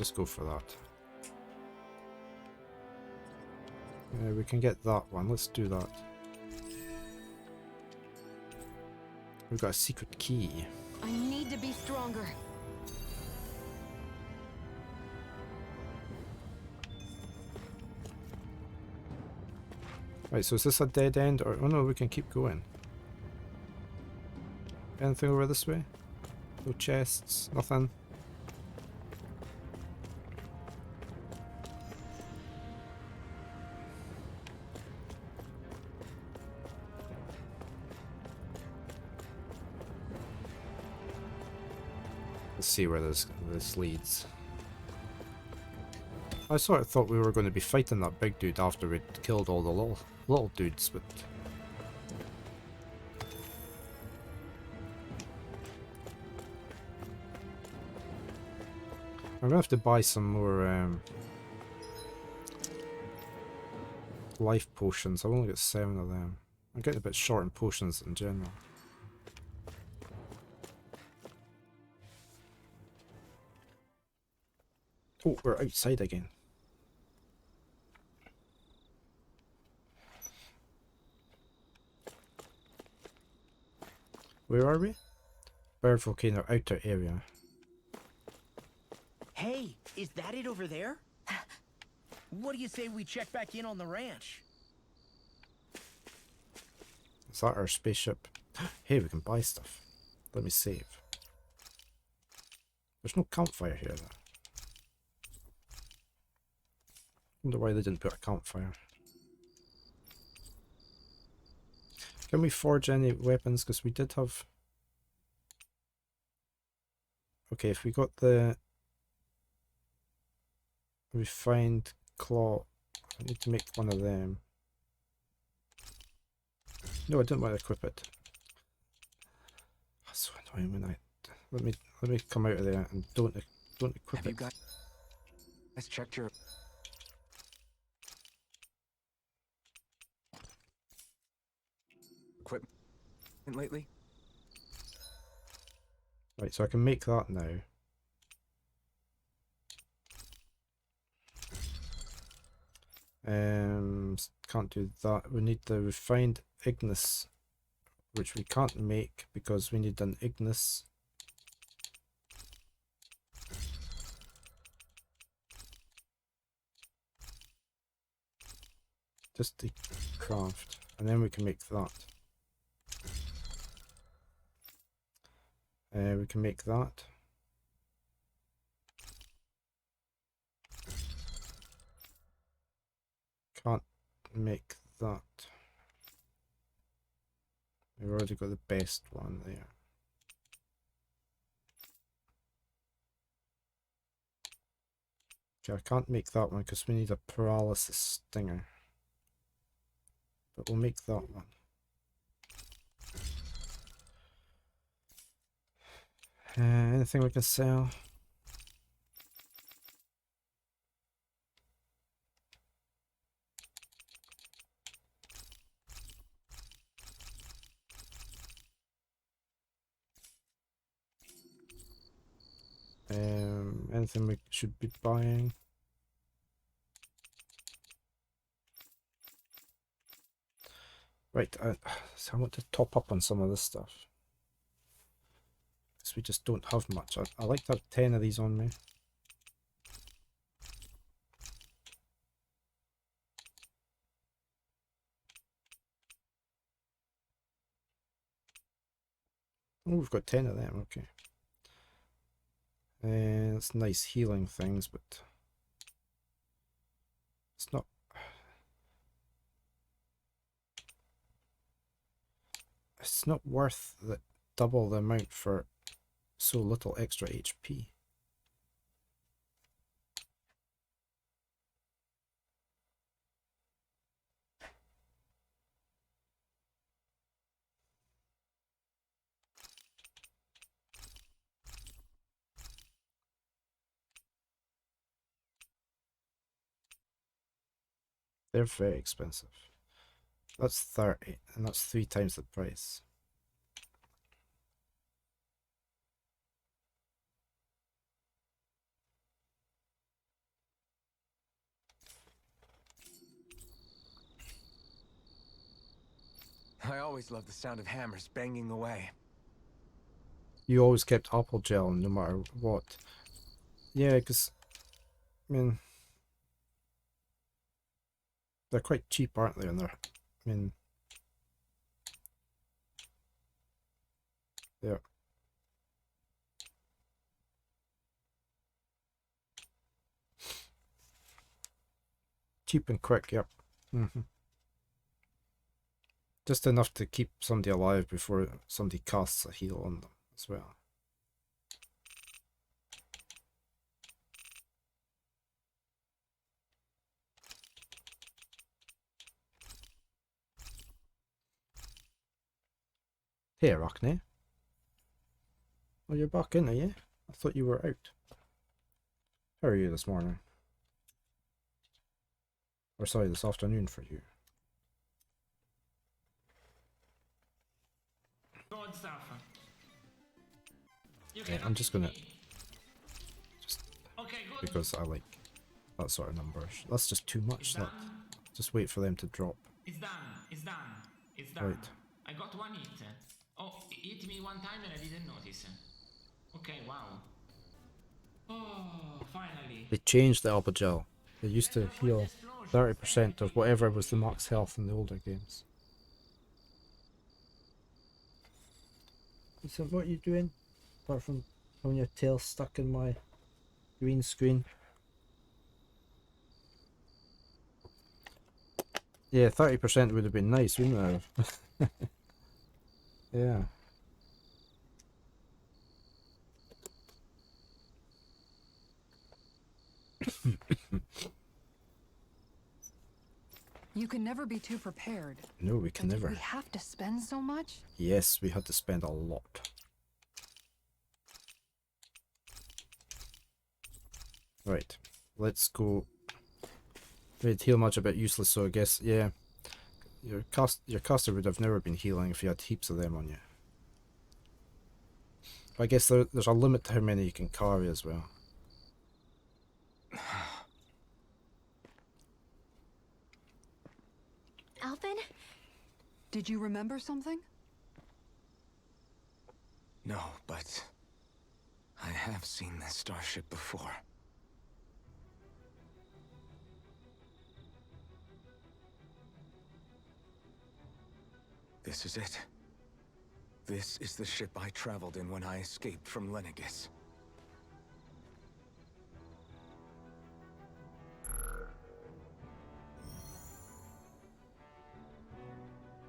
just go for that. We can get that one. Let's do that. We've got a secret key. I need to be stronger. Right, so is this a dead end or... Oh no, we can keep going. Anything over this way? No chests, nothing. Let's see where this leads. I sort of thought we were going to be fighting that big dude after we'd killed all the little dudes, but... I'm gonna have to buy some more life potions. I've only got 7 of them. I'm getting a bit short in potions in general. Oh, we're outside again. Where are we? Bird Volcano outer area. Hey, is that it over there? What do you say we check back in on the ranch? Is that our spaceship? Hey, we can buy stuff. Let me save. There's no campfire here though. Wonder why they didn't put a campfire. Can we forge any weapons? Because we did have... Okay, if we got the refined claw, I need to make one of them. No, I didn't want to equip it. That's so annoying when I... Let me come out of there and don't equip Have it. you guys checked your equipment lately? Right, so I can make that now. Can't do that. We need the refined Ignis, which we can't make because we need an Ignis. Just the craft, and then we can make that. We can make that. Can't make that. We've already got the best one there. Okay, I can't make that one because we need a paralysis stinger. But we'll make that one. Anything we can sell? Anything we should be buying? Right, so I want to top up on some of this stuff. Because we just don't have much. I like to have 10 of these on me. Oh, we've got 10 of them, okay. It's nice healing things, but it's not... It's not worth the double the amount for so little extra HP. They're very expensive. That's 30, and that's 3 times the price. I always loved the sound of hammers banging away. You always kept apple gel no matter what. Yeah, because, I mean, they're quite cheap, aren't they? And they're, I mean, they're cheap and quick, yep. Just enough to keep somebody alive before somebody casts a heal on them as well. Hey, Arachne. Oh, you're back in, are you? I thought you were out. How are you this morning? Or sorry, this afternoon for you. Good stuff. You Yeah, can I'm just gonna, Okay, good. because I like that sort of numbers. That's just too much. It's That done. just wait for them to drop. It's done. It's done. It's done. Right. I got one hit. Oh, it hit me one time and I didn't notice. Okay, wow. Oh, finally. They changed the Alba Gel. They used to heal 30% of whatever was the max health in the older games. So what are you doing? Apart from having your tail stuck in my green screen. Yeah, 30% would have been nice, wouldn't it? Yeah. You can never be too prepared. No, we can But did never. we have to spend so much? Yes, we had to spend a lot. Right, let's go. We'd heal much a bit useless, so I guess, yeah. Your caster would have never been healing if you had heaps of them on you. But I guess there's a limit to how many you can carry as well. Alvin? Did you remember something? No, but I have seen this starship before. This is it. This is the ship I traveled in when I escaped from Lenegis.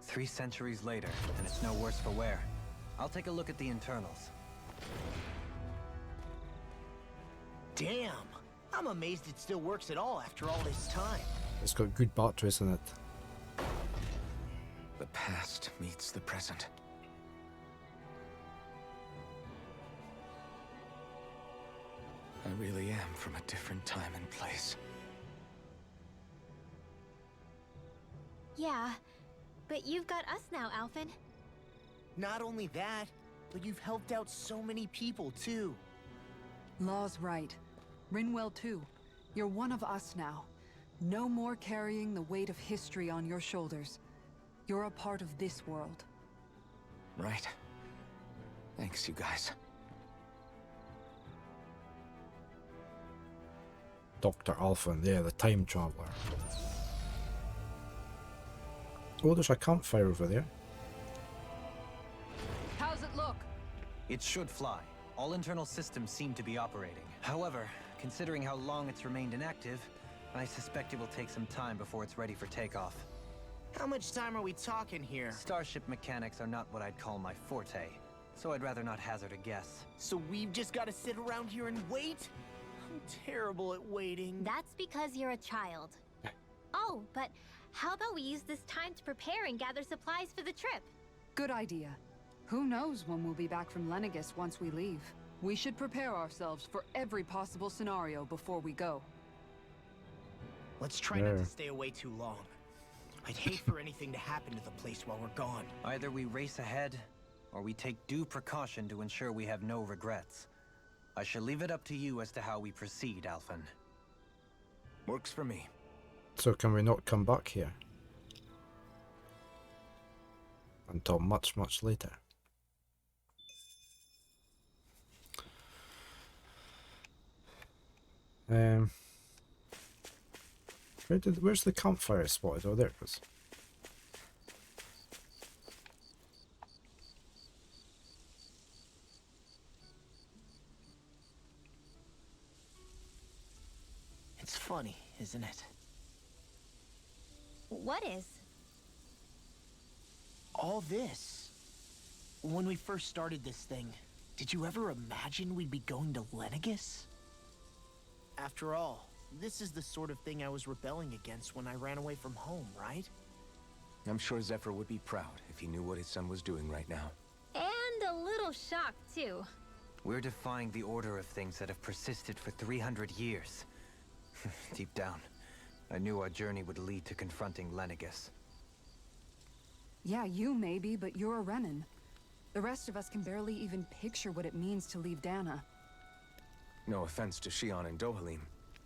Three centuries later, and it's no worse for wear. I'll take a look at the internals. Damn! I'm amazed it still works at all after all this time. It's got good batteries in it. The past meets the present. I really am from a different time and place. Yeah, but you've got us now, Alphen. Not only that, but you've helped out so many people too. Law's right. Rinwell too. You're one of us now. No more carrying the weight of history on your shoulders. You're a part of this world. Right. Thanks, you guys. Dr. Alphen, yeah, the time traveler. Oh, there's a campfire over there. How's it look? It should fly. All internal systems seem to be operating. However, considering how long it's remained inactive, I suspect it will take some time before it's ready for takeoff. How much time are we talking here? Starship mechanics are not what I'd call my forte, so I'd rather not hazard a guess. So we've just got to sit around here and wait? I'm terrible at waiting. That's because you're a child. Oh, but how about we use this time to prepare and gather supplies for the trip? Good idea. Who knows when we'll be back from Lenegis once we leave. We should prepare ourselves for every possible scenario before we go. Let's try not Yeah. to stay away too long. I'd hate for anything to happen to the place while we're gone. Either we race ahead, or we take due precaution to ensure we have no regrets. I shall leave it up to you as to how we proceed, Alphen. Works for me. So can we not come back here? until much, much later. Where's the campfire spotted? Oh, there it was. It's funny, isn't it? What is? All this. When we first started this thing, did you ever imagine we'd be going to Lenegis? After all, this is the sort of thing I was rebelling against when I ran away from home, right? I'm sure Zephyr would be proud if he knew what his son was doing right now. And a little shocked, too. We're defying the order of things that have persisted for 300 years. Deep down, I knew our journey would lead to confronting Lenegis. Yeah, you maybe, but you're a Renan. The rest of us can barely even picture what it means to leave Dana. No offense to Shion and Dohalim,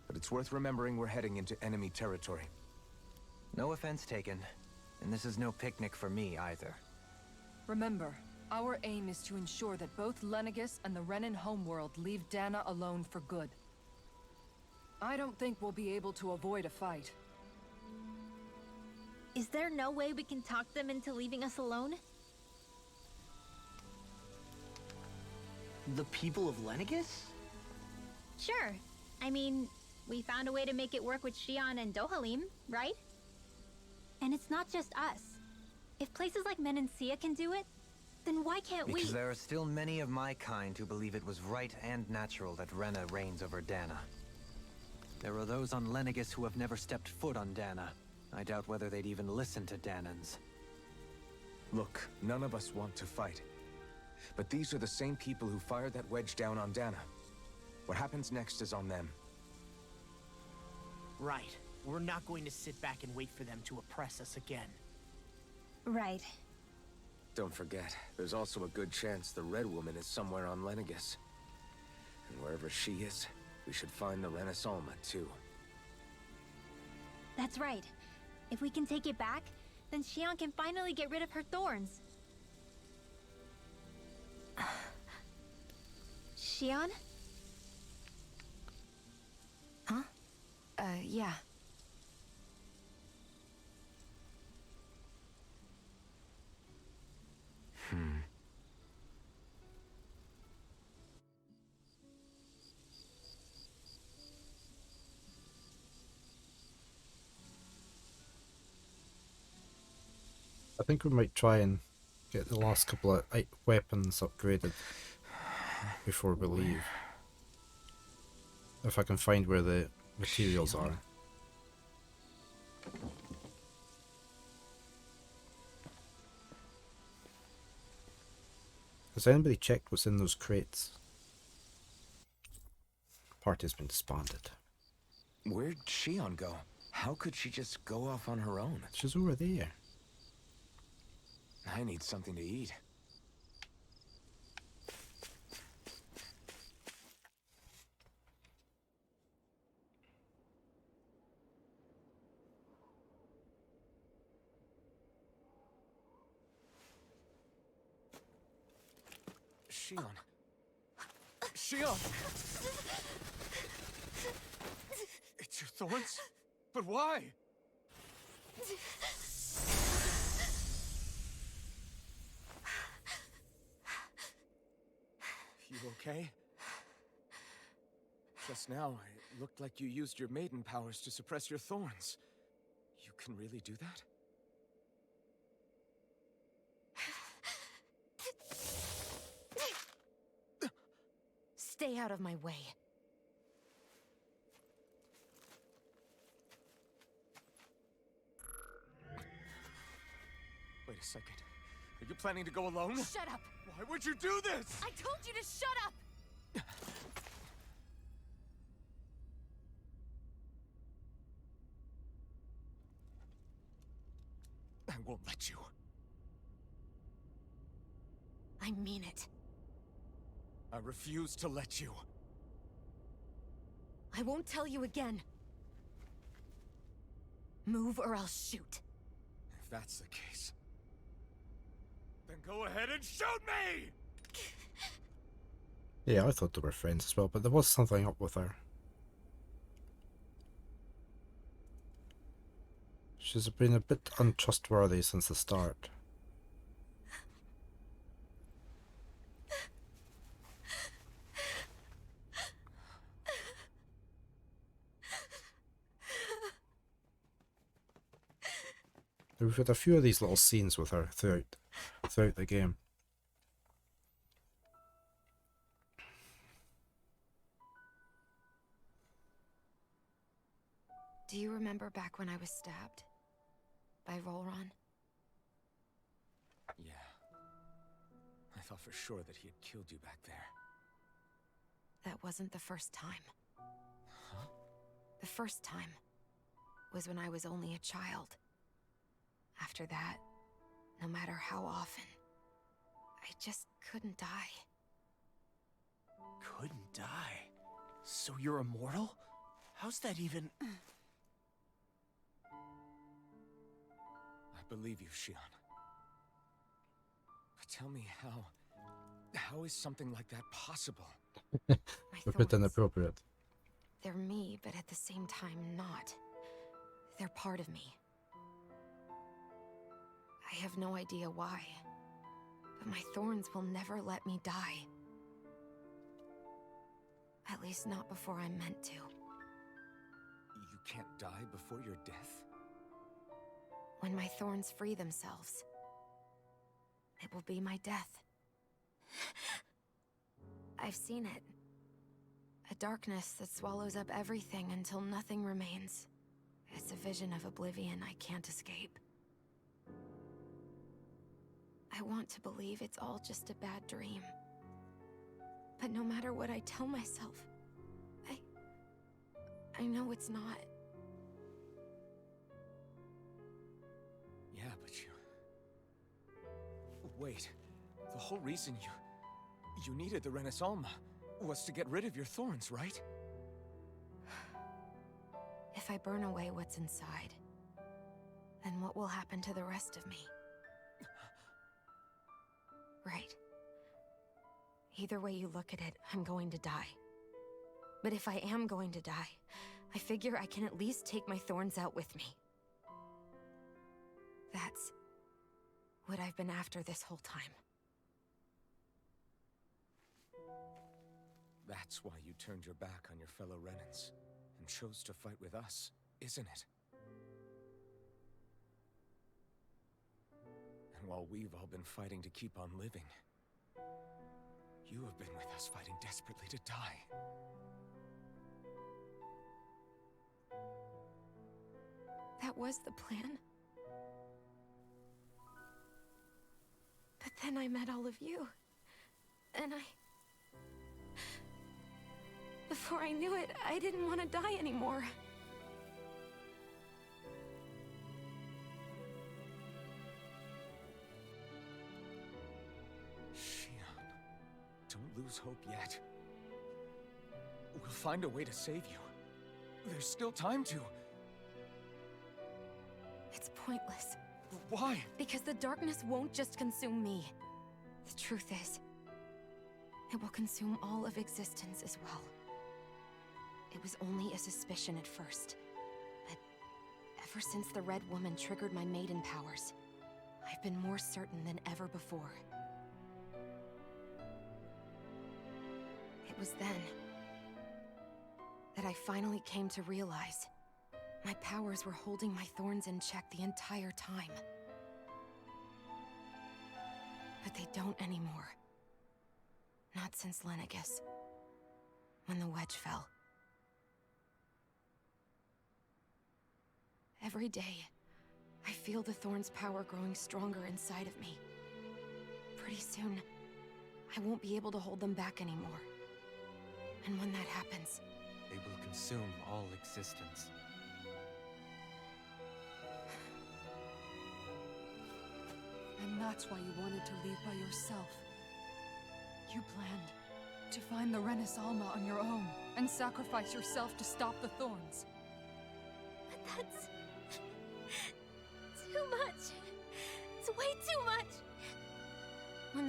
but it's worth remembering we're heading into enemy territory. No offense taken, and this is no picnic for me either. Remember, our aim is to ensure that both Lenegis and the Renan homeworld leave Dana alone for good. I don't think we'll be able to avoid a fight. Is there no way we can talk them into leaving us alone? The people of Lenegis? Sure. I mean, we found a way to make it work with Shion and Dohalim, right? And it's not just us. If places like Menancia can do it, then why can't we? Because there are still many of my kind who believe it was right and natural that Rena reigns over Dana. There are those on Lenegis who have never stepped foot on Dana. I doubt whether they'd even listen to Danans. Look, none of us want to fight. But these are the same people who fired that wedge down on Dana. What happens next is on them. Right. We're not going to sit back and wait for them to oppress us again. Right. Don't forget, there's also a good chance the Red Woman is somewhere on Lenegis. And wherever she is, we should find the Renaissance too. That's right. If we can take it back, then Shion can finally get rid of her thorns. Shion? Huh? Yeah. I think we might try and get the last couple of weapons upgraded before we leave. If I can find where the materials are. Has anybody checked what's in those crates? Party's been disbanded. Where'd Shion go? How could she just go off on her own? She's over there. I need something to eat. Shion. Shion! It's your thorns? But why? You okay? Just now, it looked like you used your maiden powers to suppress your thorns. You can really do that? Stay out of my way. Wait a second. Are you planning to go alone? Shut up! Why would you do this? I told you to shut up! I won't let you. I mean it. I refuse to let you. I won't tell you again. Move or I'll shoot. If that's the case, Then go ahead and shoot me! Yeah, I thought they were friends as well, but there was something up with her. She's been a bit untrustworthy since the start. We've had a few of these little scenes with her throughout the game. Do you remember back when I was stabbed? By Volron? Yeah. I thought for sure that he had killed you back there. That wasn't the first time. Huh? The first time was when I was only a child. After that, no matter how often, I just couldn't die. Couldn't die? So you're immortal? How's that even... I believe you, Shion. But tell me how is something like that possible? My A bit thorns, inappropriate. they're me, but at the same time not. They're part of me. I have no idea why, but my thorns will never let me die. At least not before I'm meant to. You can't die before your death? When my thorns free themselves, it will be my death. I've seen it. A darkness that swallows up everything until nothing remains. It's a vision of oblivion I can't escape. I want to believe it's all just a bad dream. But no matter what I tell myself, I know it's not. Yeah, but you... Wait. The whole reason you needed the Renaissance was to get rid of your thorns, right? If I burn away what's inside, then what will happen to the rest of me? Right. Either way you look at it, I'm going to die. But if I am going to die, I figure I can at least take my thorns out with me. That's what I've been after this whole time. That's why you turned your back on your fellow Renans and chose to fight with us, isn't it? And while we've all been fighting to keep on living, you have been with us fighting desperately to die. That was the plan. But then I met all of you. And before I knew it, I didn't want to die anymore. Shion, don't lose hope yet. We'll find a way to save you. There's still time to. It's pointless. Why? Because the darkness won't just consume me. The truth is, it will consume all of existence as well. It was only a suspicion at first, but ever since the Red Woman triggered my maiden powers, I've been more certain than ever before. It was then that I finally came to realize my powers were holding my thorns in check the entire time. But they don't anymore. Not since Lenegis, when the wedge fell. Every day, I feel the thorn's power growing stronger inside of me. Pretty soon, I won't be able to hold them back anymore. And when that happens, They will consume all existence. And that's why you wanted to leave by yourself. You planned to find the Renaissance on your own and sacrifice yourself to stop the thorns. But that's... too much. It's way too much.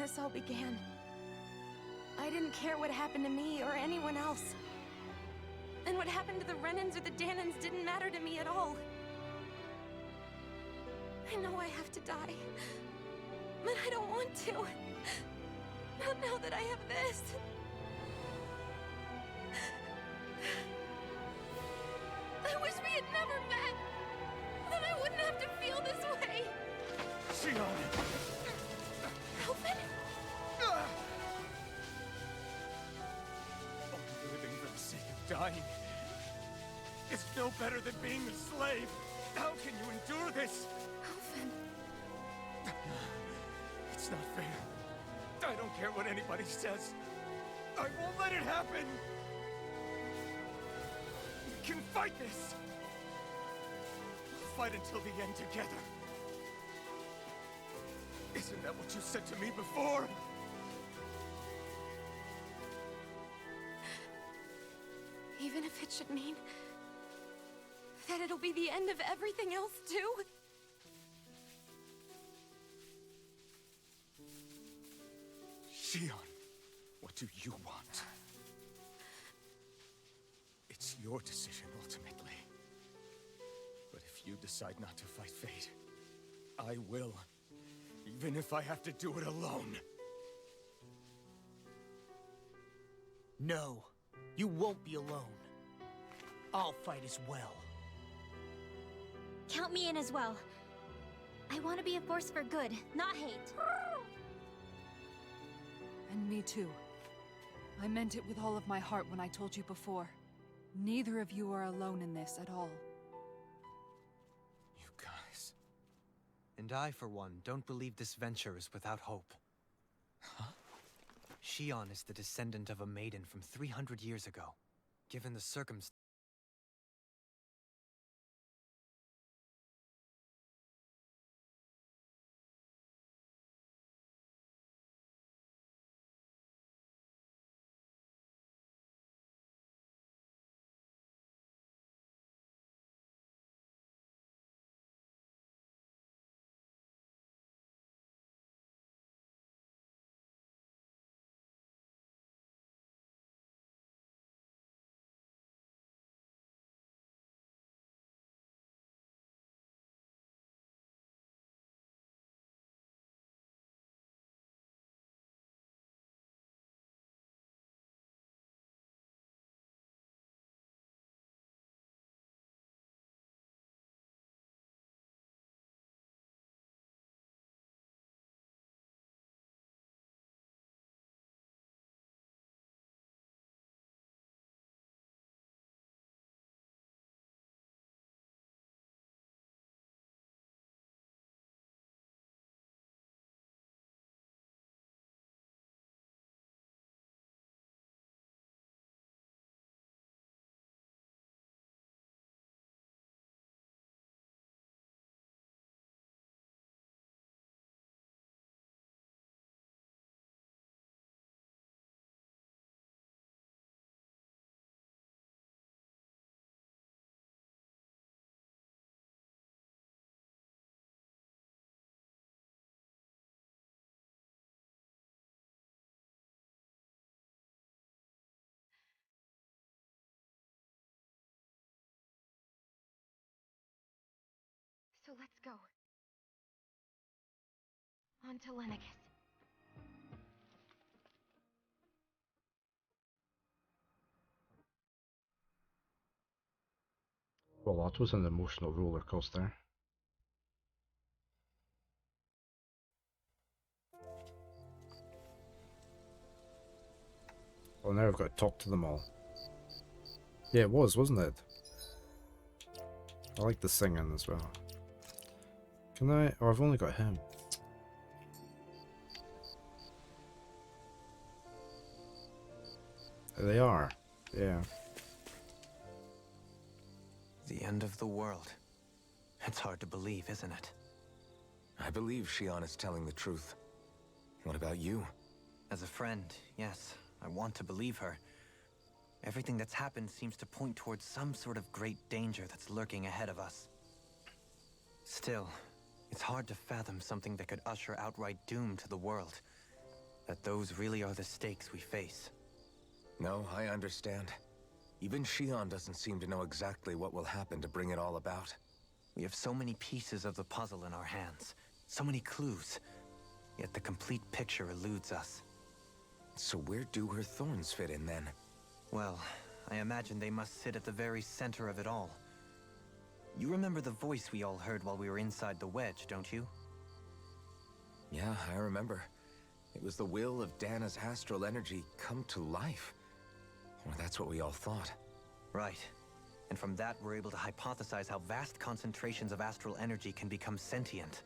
this all began. I didn't care what happened to me or anyone else. And what happened to the Renans or the Danans didn't matter to me at all. I know I have to die, but I don't want to. Not now that I have this. I wish we had never met. Then I wouldn't have to feel this way. Shion! Alvin? Only living for the sake of dying is no better than being a slave. How can you endure this? Alvin. It's not fair. I don't care what anybody says. I won't let it happen. We can fight this. We'll fight until the end together. Isn't that what you said to me before? Even if it should mean that it'll be the end of everything else, too? Shion, what do you want? It's your decision, ultimately. But if you decide not to fight fate, I will. Even if I have to do it alone. No, you won't be alone. I'll fight as well. Count me in as well. I want to be a force for good, not hate. And me too. I meant it with all of my heart when I told you before. Neither of you are alone in this at all. You guys... And I, for one, don't believe this venture is without hope. Huh? Shion is the descendant of a maiden from 300 years ago. Given the circumstances, So let's go. On to Lenegis. Well, that was an emotional roller coaster. Well, now I've got to talk to them all. Yeah, it was, wasn't it? I like the singing as well. Can I? Oh, I've only got him. There they are. Yeah. the end of the world. It's hard to believe, isn't it? I believe Shion is telling the truth. What about you? As a friend, yes, I want to believe her. Everything that's happened seems to point towards some sort of great danger that's lurking ahead of us. Still, it's hard to fathom something that could usher outright doom to the world. That those really are the stakes we face. No, I understand. Even Shion doesn't seem to know exactly what will happen to bring it all about. We have so many pieces of the puzzle in our hands, so many clues, yet the complete picture eludes us. So where do her thorns fit in then? Well, I imagine they must sit at the very center of it all. You remember the voice we all heard while we were inside the wedge, don't you? Yeah, I remember. It was the will of Dana's astral energy come to life. Or that's what we all thought. Right. And from that, we're able to hypothesize how vast concentrations of astral energy can become sentient.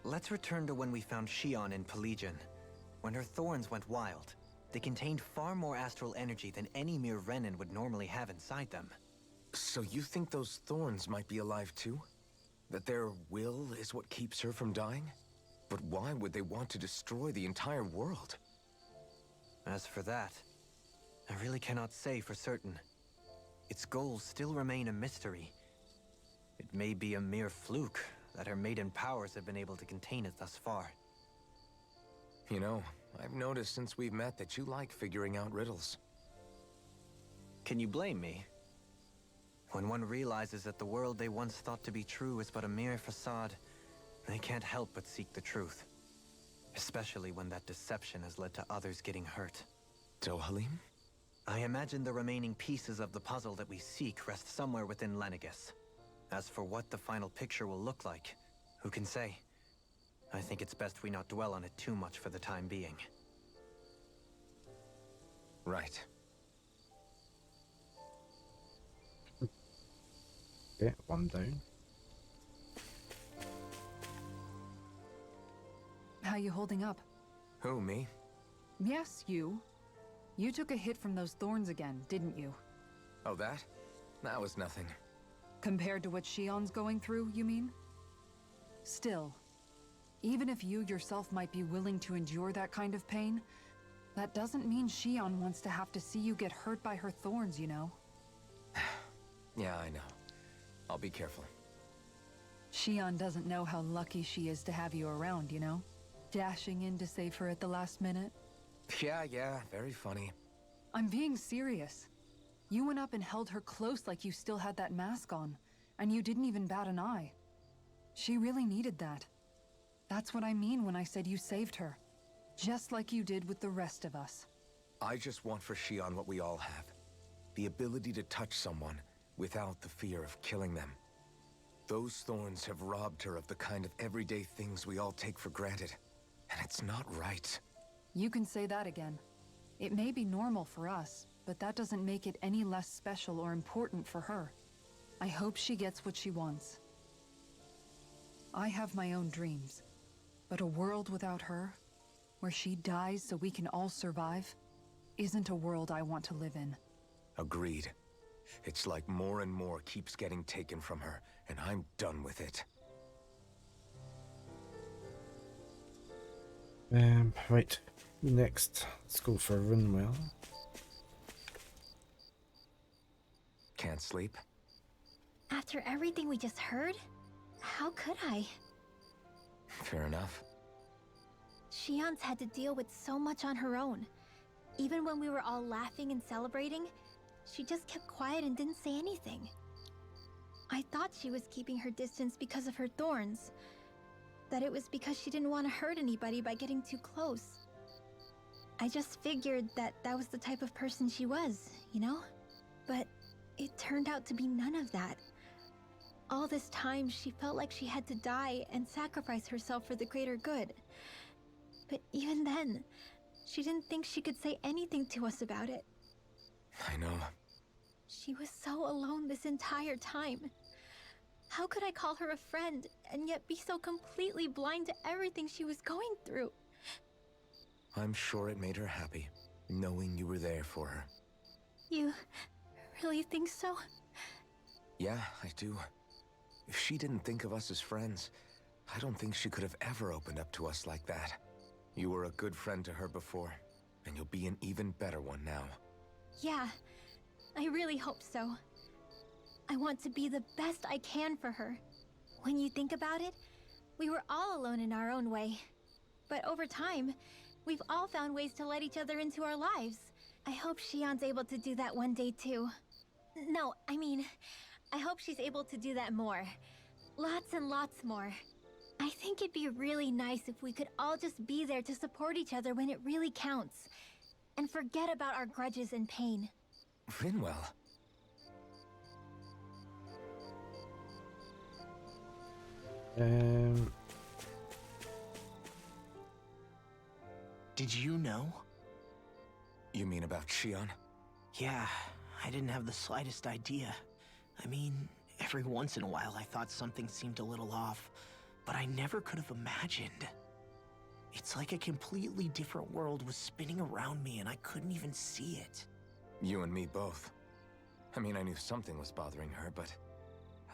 Let's return to when we found Shion in Pelegion. When her thorns went wild, they contained far more astral energy than any mere Renin would normally have inside them. So you think those thorns might be alive too? That their will is what keeps her from dying? But why would they want to destroy the entire world? As for that, I really cannot say for certain. Its goals still remain a mystery. It may be a mere fluke that her maiden powers have been able to contain it thus far. You know, I've noticed since we've met that you like figuring out riddles. Can you blame me? When one realizes that the world they once thought to be true is but a mere facade, they can't help but seek the truth. Especially when that deception has led to others getting hurt. Dohalim? I imagine the remaining pieces of the puzzle that we seek rest somewhere within Lenegis. As for what the final picture will look like, who can say? I think it's best we not dwell on it too much for the time being. Right. Yeah, one down. How you holding up? Who, me? Yes, you. You took a hit from those thorns again, didn't you? Oh, that? That was nothing. Compared to what Shion's going through, you mean? Still, even if you yourself might be willing to endure that kind of pain, that doesn't mean Shion wants to have to see you get hurt by her thorns, you know? Yeah, I know. I'll be careful. Shion doesn't know how lucky she is to have you around, you know? Dashing in to save her at the last minute. Yeah, very funny. I'm being serious. You went up and held her close like you still had that mask on, and you didn't even bat an eye. She really needed that. That's what I mean when I said you saved her. Just like you did with the rest of us. I just want for Shion what we all have. The ability to touch someone without the fear of killing them. Those thorns have robbed her of the kind of everyday things we all take for granted. And it's not right. You can say that again. It may be normal for us, but that doesn't make it any less special or important for her. I hope she gets what she wants. I have my own dreams, but a world without her, where she dies so we can all survive, isn't a world I want to live in. Agreed. It's like more and more keeps getting taken from her, and I'm done with it. Right. Next, let's go for Rinwell. Can't sleep? After everything we just heard, how could I? Fair enough. Shion's had to deal with so much on her own. Even when we were all laughing and celebrating, she just kept quiet and didn't say anything. I thought she was keeping her distance because of her thorns. That it was because she didn't want to hurt anybody by getting too close. I just figured that that was the type of person she was, you know? But it turned out to be none of that. All this time, she felt like she had to die and sacrifice herself for the greater good. But even then, she didn't think she could say anything to us about it. I know. She was so alone this entire time. How could I call her a friend and yet be so completely blind to everything she was going through? I'm sure it made her happy, knowing you were there for her. You really think so? Yeah, I do. If she didn't think of us as friends, I don't think she could have ever opened up to us like that. You were a good friend to her before, and you'll be an even better one now. Yeah, I really hope so. I want to be the best I can for her. When you think about it, we were all alone in our own way. But over time, We've all found ways to let each other into our lives. I hope Shion's able to do that one day too. No, I mean, I hope she's able to do that more. Lots and lots more. I think it'd be really nice if we could all just be there to support each other when it really counts. And forget about our grudges and pain. Rinwell. Did you know? You mean about Shion? Yeah, I didn't have the slightest idea. I mean, every once in a while I thought something seemed a little off, but I never could have imagined. It's like a completely different world was spinning around me and I couldn't even see it. You and me both. I mean, I knew something was bothering her, but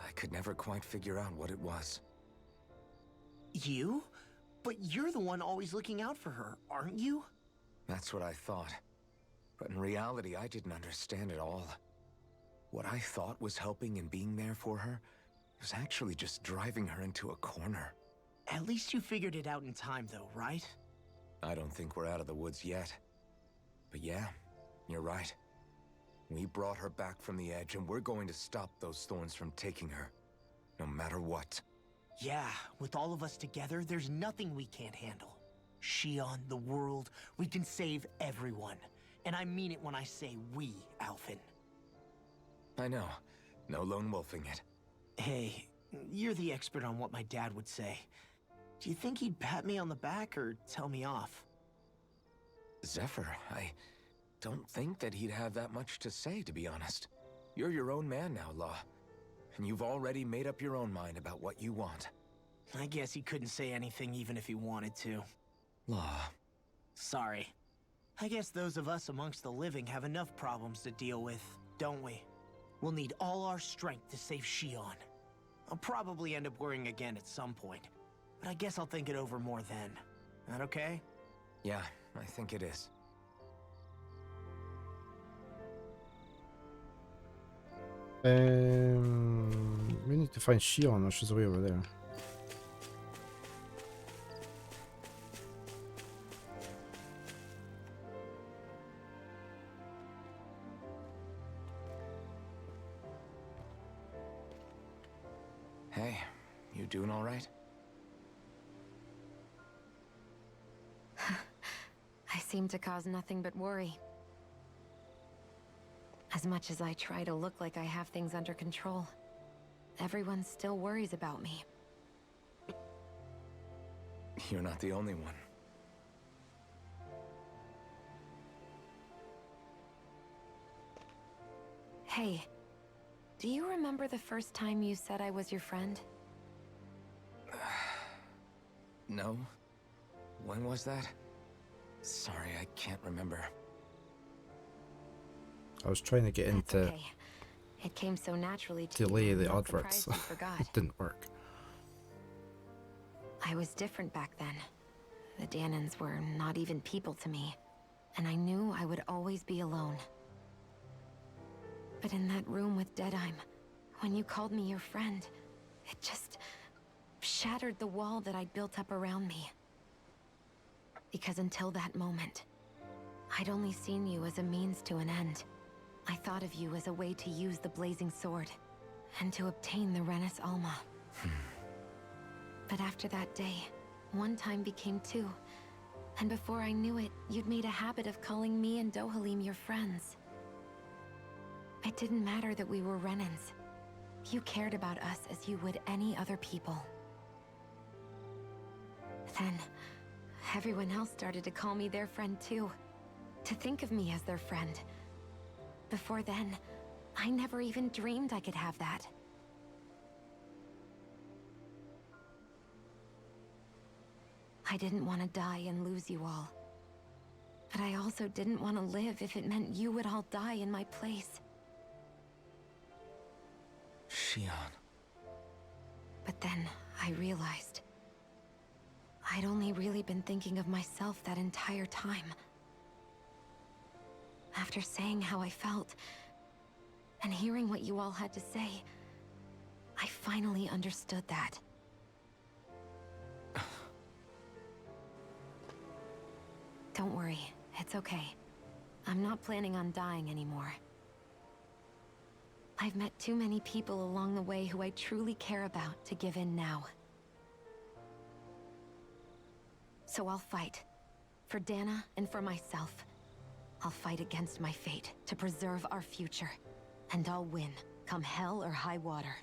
I could never quite figure out what it was. You? But you're the one always looking out for her, aren't you? That's what I thought. But in reality, I didn't understand it all. What I thought was helping and being there for her was actually just driving her into a corner. At least you figured it out in time, though, right? I don't think we're out of the woods yet. But yeah, you're right. We brought her back from the edge, and we're going to stop those thorns from taking her, no matter what. Yeah, with all of us together, there's nothing we can't handle. Shion, the world, we can save everyone. And I mean it when I say we, Alphen. I know. No lone wolfing it. Hey, you're the expert on what my dad would say. Do you think he'd pat me on the back or tell me off? Zephyr, I don't think that he'd have that much to say, to be honest. You're your own man now, Law. And you've already made up your own mind about what you want. I guess he couldn't say anything even if he wanted to. Law. Sorry. I guess those of us amongst the living have enough problems to deal with, don't we? We'll need all our strength to save Shion. I'll probably end up worrying again at some point, but I guess I'll think it over more then. That okay? Yeah, I think it is. We need to find Shion, or she's way over there. Hey, you doing all right? I seem to cause nothing but worry. As much as I try to look like I have things under control, everyone still worries about me. You're not the only one. Hey, do you remember the first time you said I was your friend? No? When was that? Sorry, I can't remember. I was trying to get That's into okay. It came so naturally to delay you, the I'm not adverts. surprised you forgot. It didn't work. I was different back then. The Danans were not even people to me, and I knew I would always be alone. But in that room with Deadime, when you called me your friend, it just shattered the wall that I'd built up around me. Because until that moment, I'd only seen you as a means to an end. I thought of you as a way to use the blazing sword, and to obtain the Renis Alma. But after that day, one time became two, and before I knew it, you'd made a habit of calling me and Dohalim your friends. It didn't matter that we were Renans. You cared about us as you would any other people. Then, everyone else started to call me their friend too. To think of me as their friend. Before then, I never even dreamed I could have that. I didn't want to die and lose you all. But I also didn't want to live if it meant you would all die in my place. Shion. But then I realized I'd only really been thinking of myself that entire time. After saying how I felt, and hearing what you all had to say, I finally understood that. Don't worry, it's okay. I'm not planning on dying anymore. I've met too many people along the way who I truly care about to give in now. So I'll fight. For Dana and for myself. I'll fight against my fate to preserve our future. And I'll win, come hell or high water.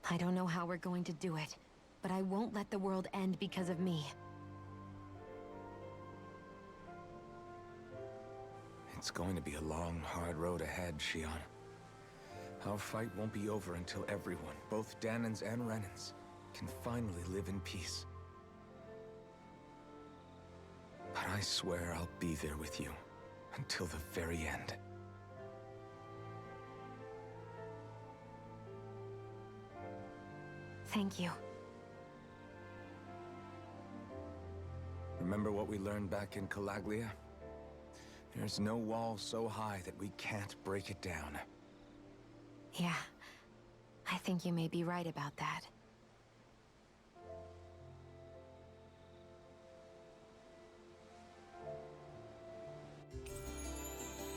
I don't know how we're going to do it, but I won't let the world end because of me. It's going to be a long, hard road ahead, Shion. Our fight won't be over until everyone, both Danans and Renans, can finally live in peace. But I swear I'll be there with you until the very end. Thank you. Remember what we learned back in Calaglia? There's no wall so high that we can't break it down. Yeah, I think you may be right about that.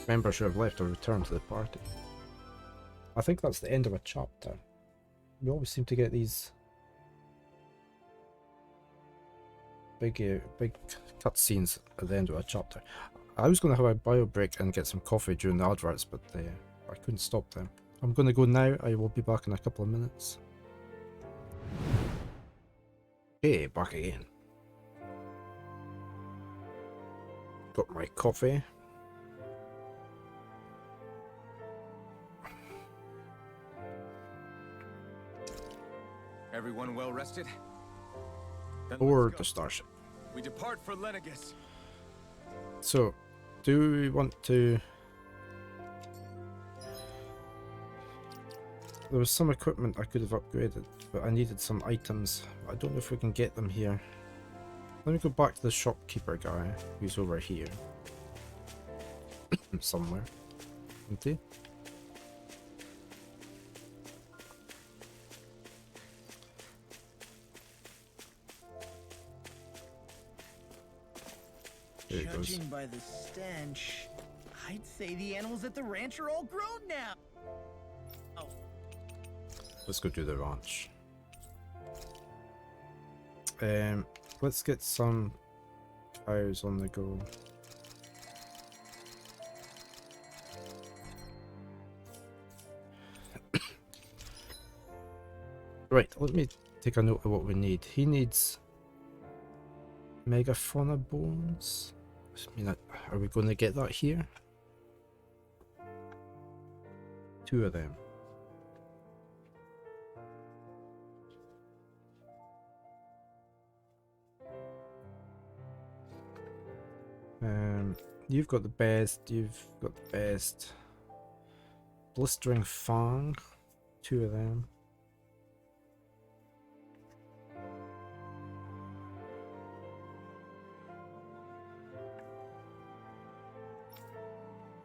Members who have left or returned to the party. I think that's the end of a chapter. We always seem to get these big cutscenes at the end of a chapter. I was going to have a bio break and get some coffee during the adverts, but I couldn't stop them. I'm going to go now. I will be back in a couple of minutes. Hey, back again. Got my coffee. Everyone well rested? Then Or let's go. the starship. We depart for Lenegis. So, do we want to... There was some equipment I could have upgraded, but I needed some items. I don't know if we can get them here. Let me go back to the shopkeeper guy, who's over here. Somewhere. Isn't he? There he goes. Judging by the stench, I'd say the animals at the ranch are all grown now. Oh, Let's go do the ranch. Let's get some cows on the go. Right, let me take a note of what we need. He needs megafauna bones. I mean, are we going to get that here? 2 of them. You've got the best. You've got the best. Blistering Fang. 2 of them.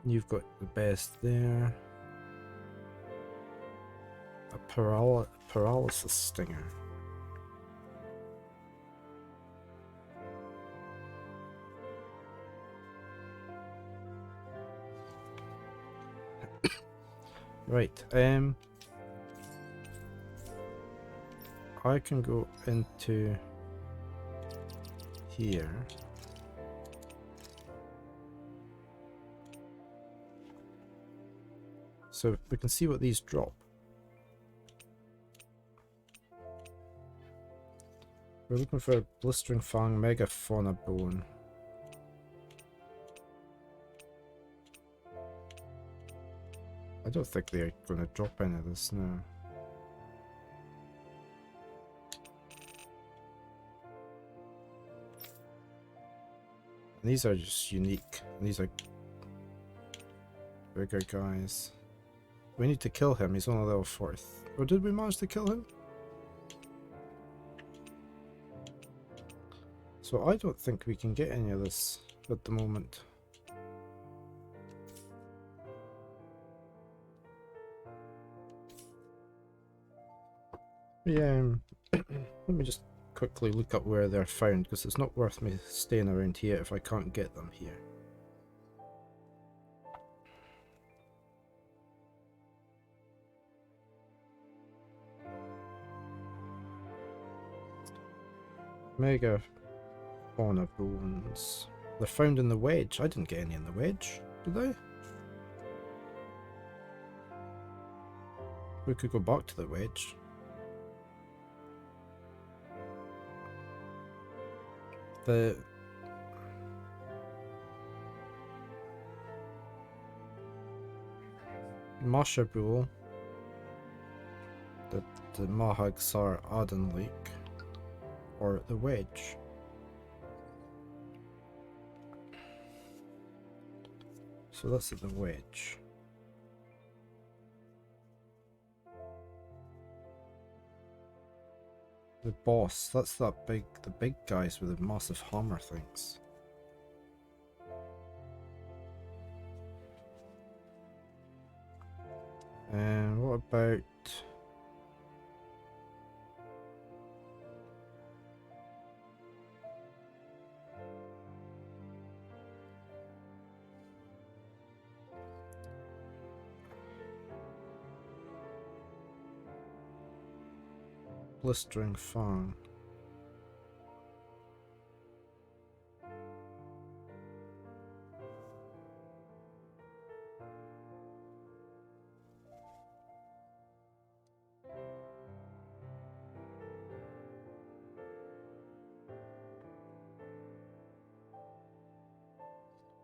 You've got the best there. A paralysis stinger. Right, I can go into here. So we can see what these drop. We're looking for a Blistering Fang Megafauna Bone. I don't think they're going to drop any of this now. And these are just unique. And these are bigger guys. We need to kill him. He's only level 4th. Or did we manage to kill him? So I don't think we can get any of this at the moment. Yeah, let me just quickly look up where they're found, because it's not worth me staying around here if I can't get them here. Mega fauna bones. They're found in the wedge. I didn't get any in the wedge, did I? We could go back to the wedge. The Mashabul, the Mahagsar Aden Lake, or the wedge. So that's at the wedge. The boss, that's the big guys with the massive hammer things. And what about Blistering Fang?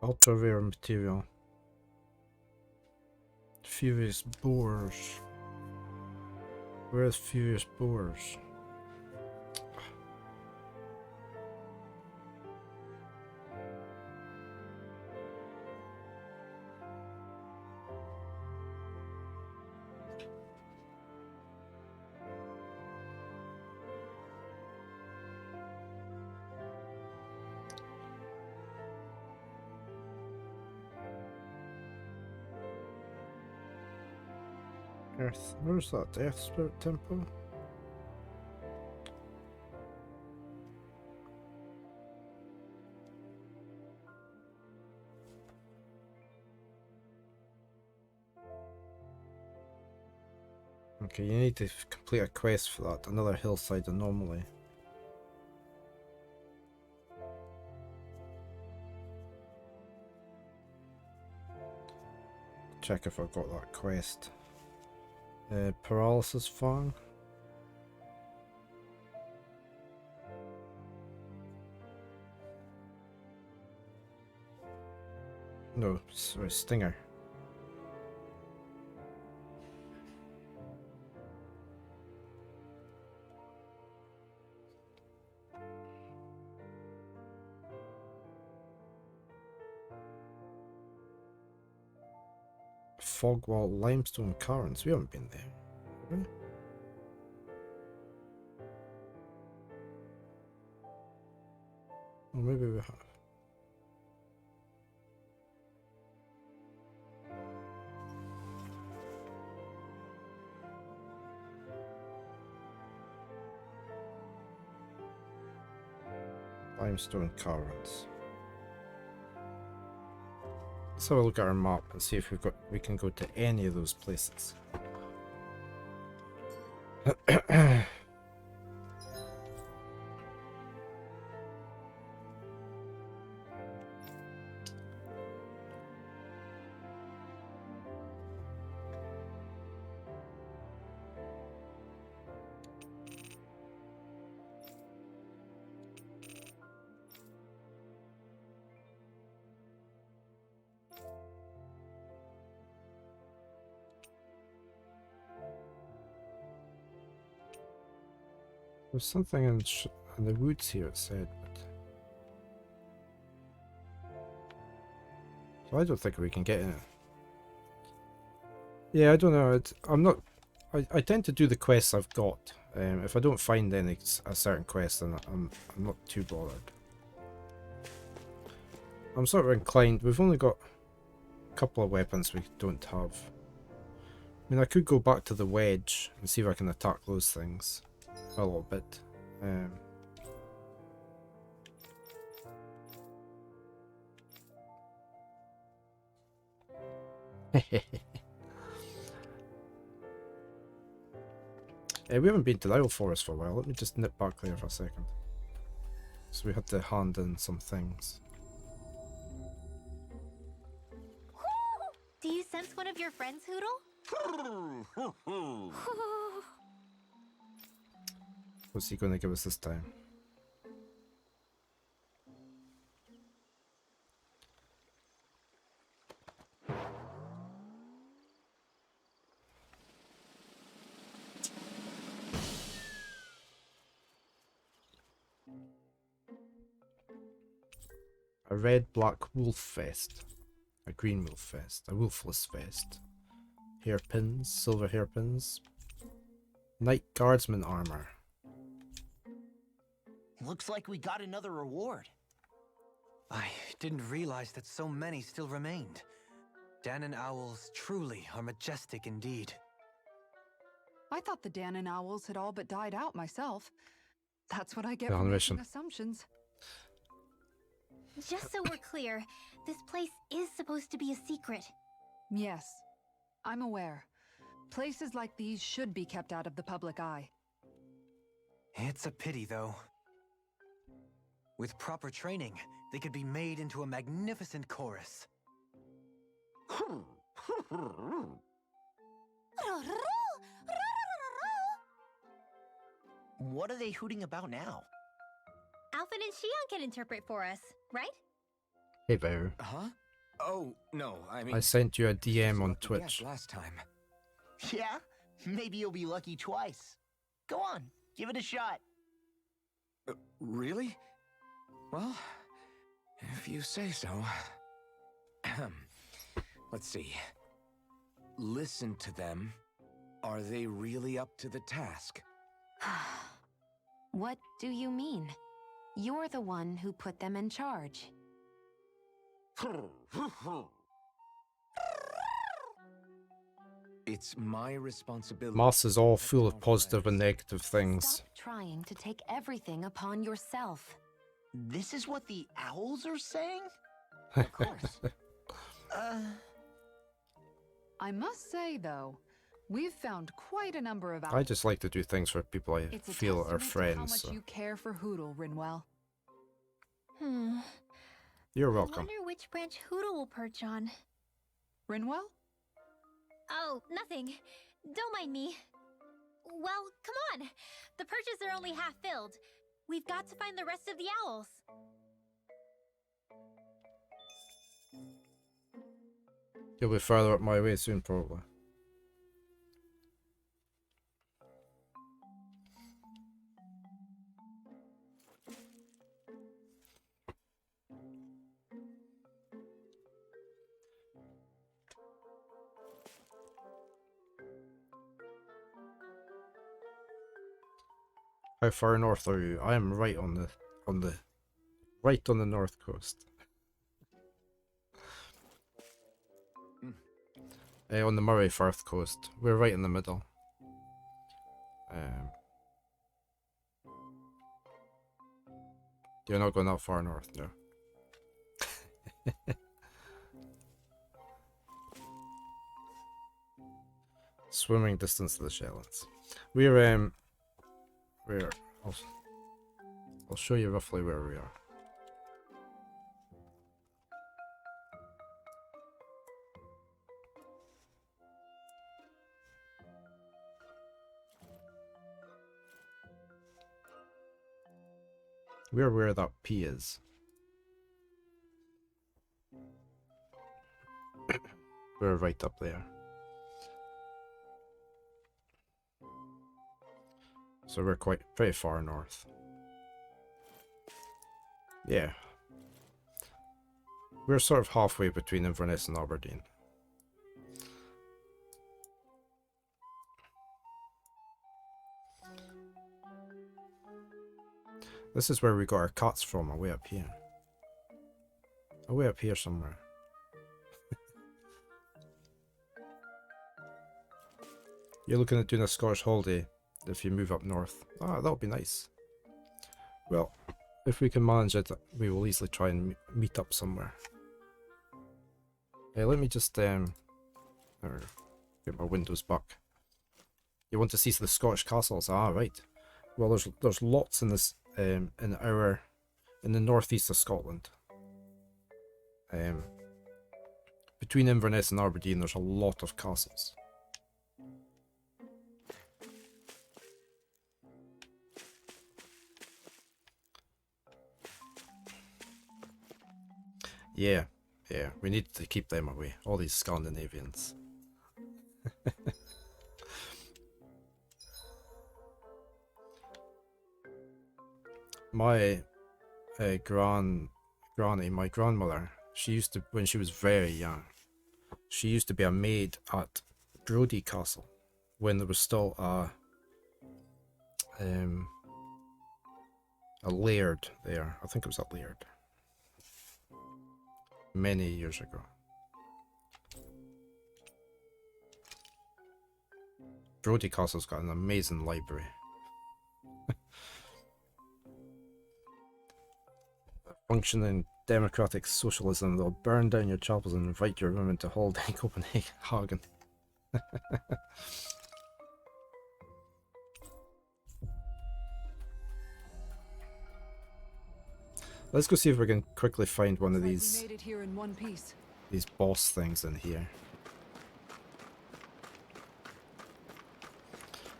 Ultra rare material. Furious boars. Where's Furious boars? Earth. Where's that Death Spirit Temple? Okay, you need to complete a quest for that. Another hillside anomaly. Check if I've got that quest. Paralysis Fang. No, sorry, Stinger. Fogwall Limestone Cairns. We haven't been there, have we? Or maybe we have. Limestone Cairns. Let's have a look at our map and see if we can go to any of those places. There's something in the woods here, it said, but so I don't think we can get in it. Yeah, I don't know. I'm not. I tend to do the quests I've got. If I don't find any a certain quest, then I'm not too bothered. I'm sort of inclined. We've only got a couple of weapons we don't have. I mean, I could go back to the wedge and see if I can attack those things a little bit. We haven't been to the Owl Forest for a while. Let me just nip back there for a second. So we had to hand in some things. Do you sense one of your friends, Hoodle? What's he going to give us this time? A red black wolf vest, a green wolf vest, a wolfless vest, hairpins, silver hairpins, night guardsman armor. Looks like we got another reward. I didn't realize that so many still remained. Danon owls truly are majestic indeed. I thought the Danon owls had all but died out myself. That's what I get Yeah, for on making mission. assumptions. Just so we're clear, this place is supposed to be a secret. Yes, I'm aware. Places like these should be kept out of the public eye. It's a pity, though. With proper training, they could be made into a magnificent chorus. What are they hooting about now? Alphen and Shion can interpret for us, right? Hey there. Huh? Oh, no, I mean... I sent you a this was DM on lucky guess Twitch. last time. Yeah? Maybe you'll be lucky twice. Go on, give it a shot. Really? Well, if you say so. Let's see. Listen to them. Are they really up to the task? What do you mean? You're the one who put them in charge. It's my responsibility. Moss is all to full of protect positive and Atlantis. negative things. Stop trying to take everything upon yourself. This is what the owls are saying? Of course. I must say, though, we've found quite a number of I just like to do things for people I It's a feel are testament to how friends. much So. you care for Hoodle, Rinwell. You're I welcome. wonder which branch Hoodle will perch on. Rinwell? Oh, nothing. Don't mind me. Well, come on. The perches are only half filled. We've got to find the rest of the owls. You'll be further up my way soon, probably. How far north are you? I am right on the north coast. On the Murray Firth coast. We're right in the middle. You're not going that far north, no. Swimming distance to the Shellands. We're I'll show you roughly where we are. We're where that P is. We're right up there. So we're pretty far north. Yeah. We're sort of halfway between Inverness and Aberdeen. This is where we got our cats from, away up here. Away up here somewhere. You're looking at doing a Scottish holiday if you move up north. Ah, that'll be nice. Well, if we can manage it, we will easily try and meet up somewhere. Let me just Or get my windows back. You want to see the Scottish castles? Ah, right. Well, there's lots in this in the northeast of Scotland. Between Inverness and Aberdeen, there's a lot of castles. Yeah, we need to keep them away. All these Scandinavians. My my grandmother, she used to, when she was very young, she used to be a maid at Brodie Castle when there was still a laird there. I think it was a laird. Many years ago. Brodie Castle's got an amazing library. Functioning democratic socialism, they'll burn down your chapels and invite your women to holiday in Copenhagen. Let's go see if we can quickly find one of these. We made it here in one piece. These boss things in here.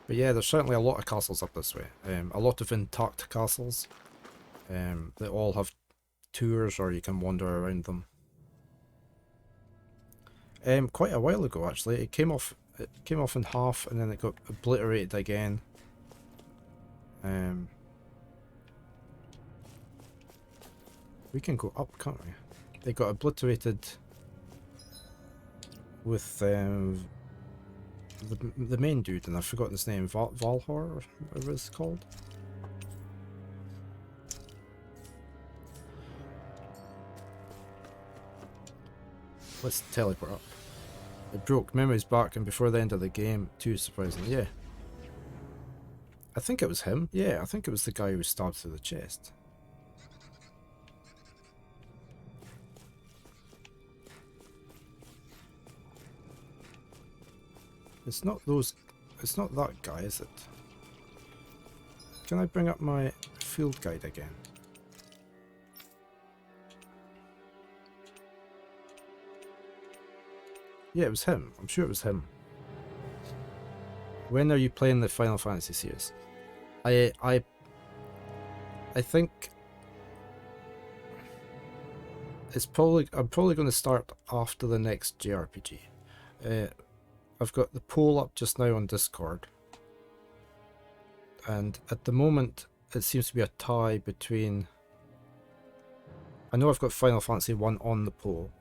But yeah, there's certainly a lot of castles up this way. A lot of intact castles. They all have tours, or you can wander around them. Quite a while ago, actually, it came off in half, and then it got obliterated again. We can go up, can't we? They got obliterated with the main dude, and I've forgotten his name, Valhor, or whatever it's called. Let's teleport up. It broke. Memory's back, and before the end of the game, too surprising. Yeah. I think it was him. Yeah, I think it was the guy who was stabbed through the chest. It's not that guy, is it? Can I bring up my field guide again? Yeah, it was him. I'm sure it was him. When are you playing the Final Fantasy series? I think I'm probably going to start after the next JRPG. I've got the poll up just now on Discord, and at the moment it seems to be a tie between... I know I've got Final Fantasy 1 on the poll.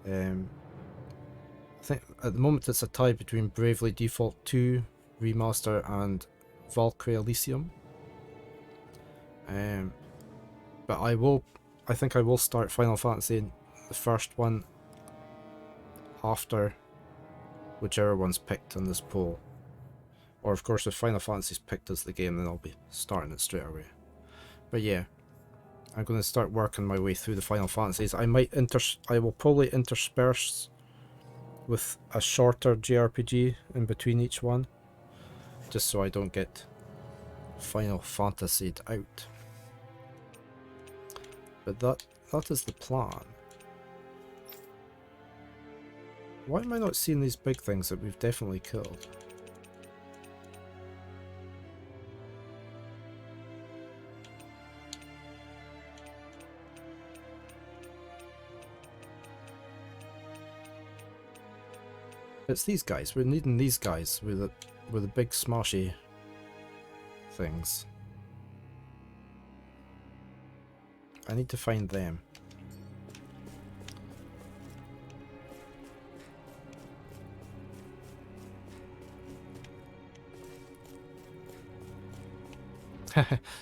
I think at the moment it's a tie between Bravely Default 2 Remaster and Valkyrie Elysium. But I think I will start Final Fantasy, the first one, after whichever one's picked in this poll. Or of course if Final Fantasy's picked as the game, then I'll be starting it straight away. But yeah, I'm going to start working my way through the Final Fantasies. I will probably intersperse with a shorter JRPG in between each one, just so I don't get Final Fantasied out. But that is the plan. Why am I not seeing these big things that we've definitely killed? It's these guys. We're needing these guys with the big smashy things. I need to find them.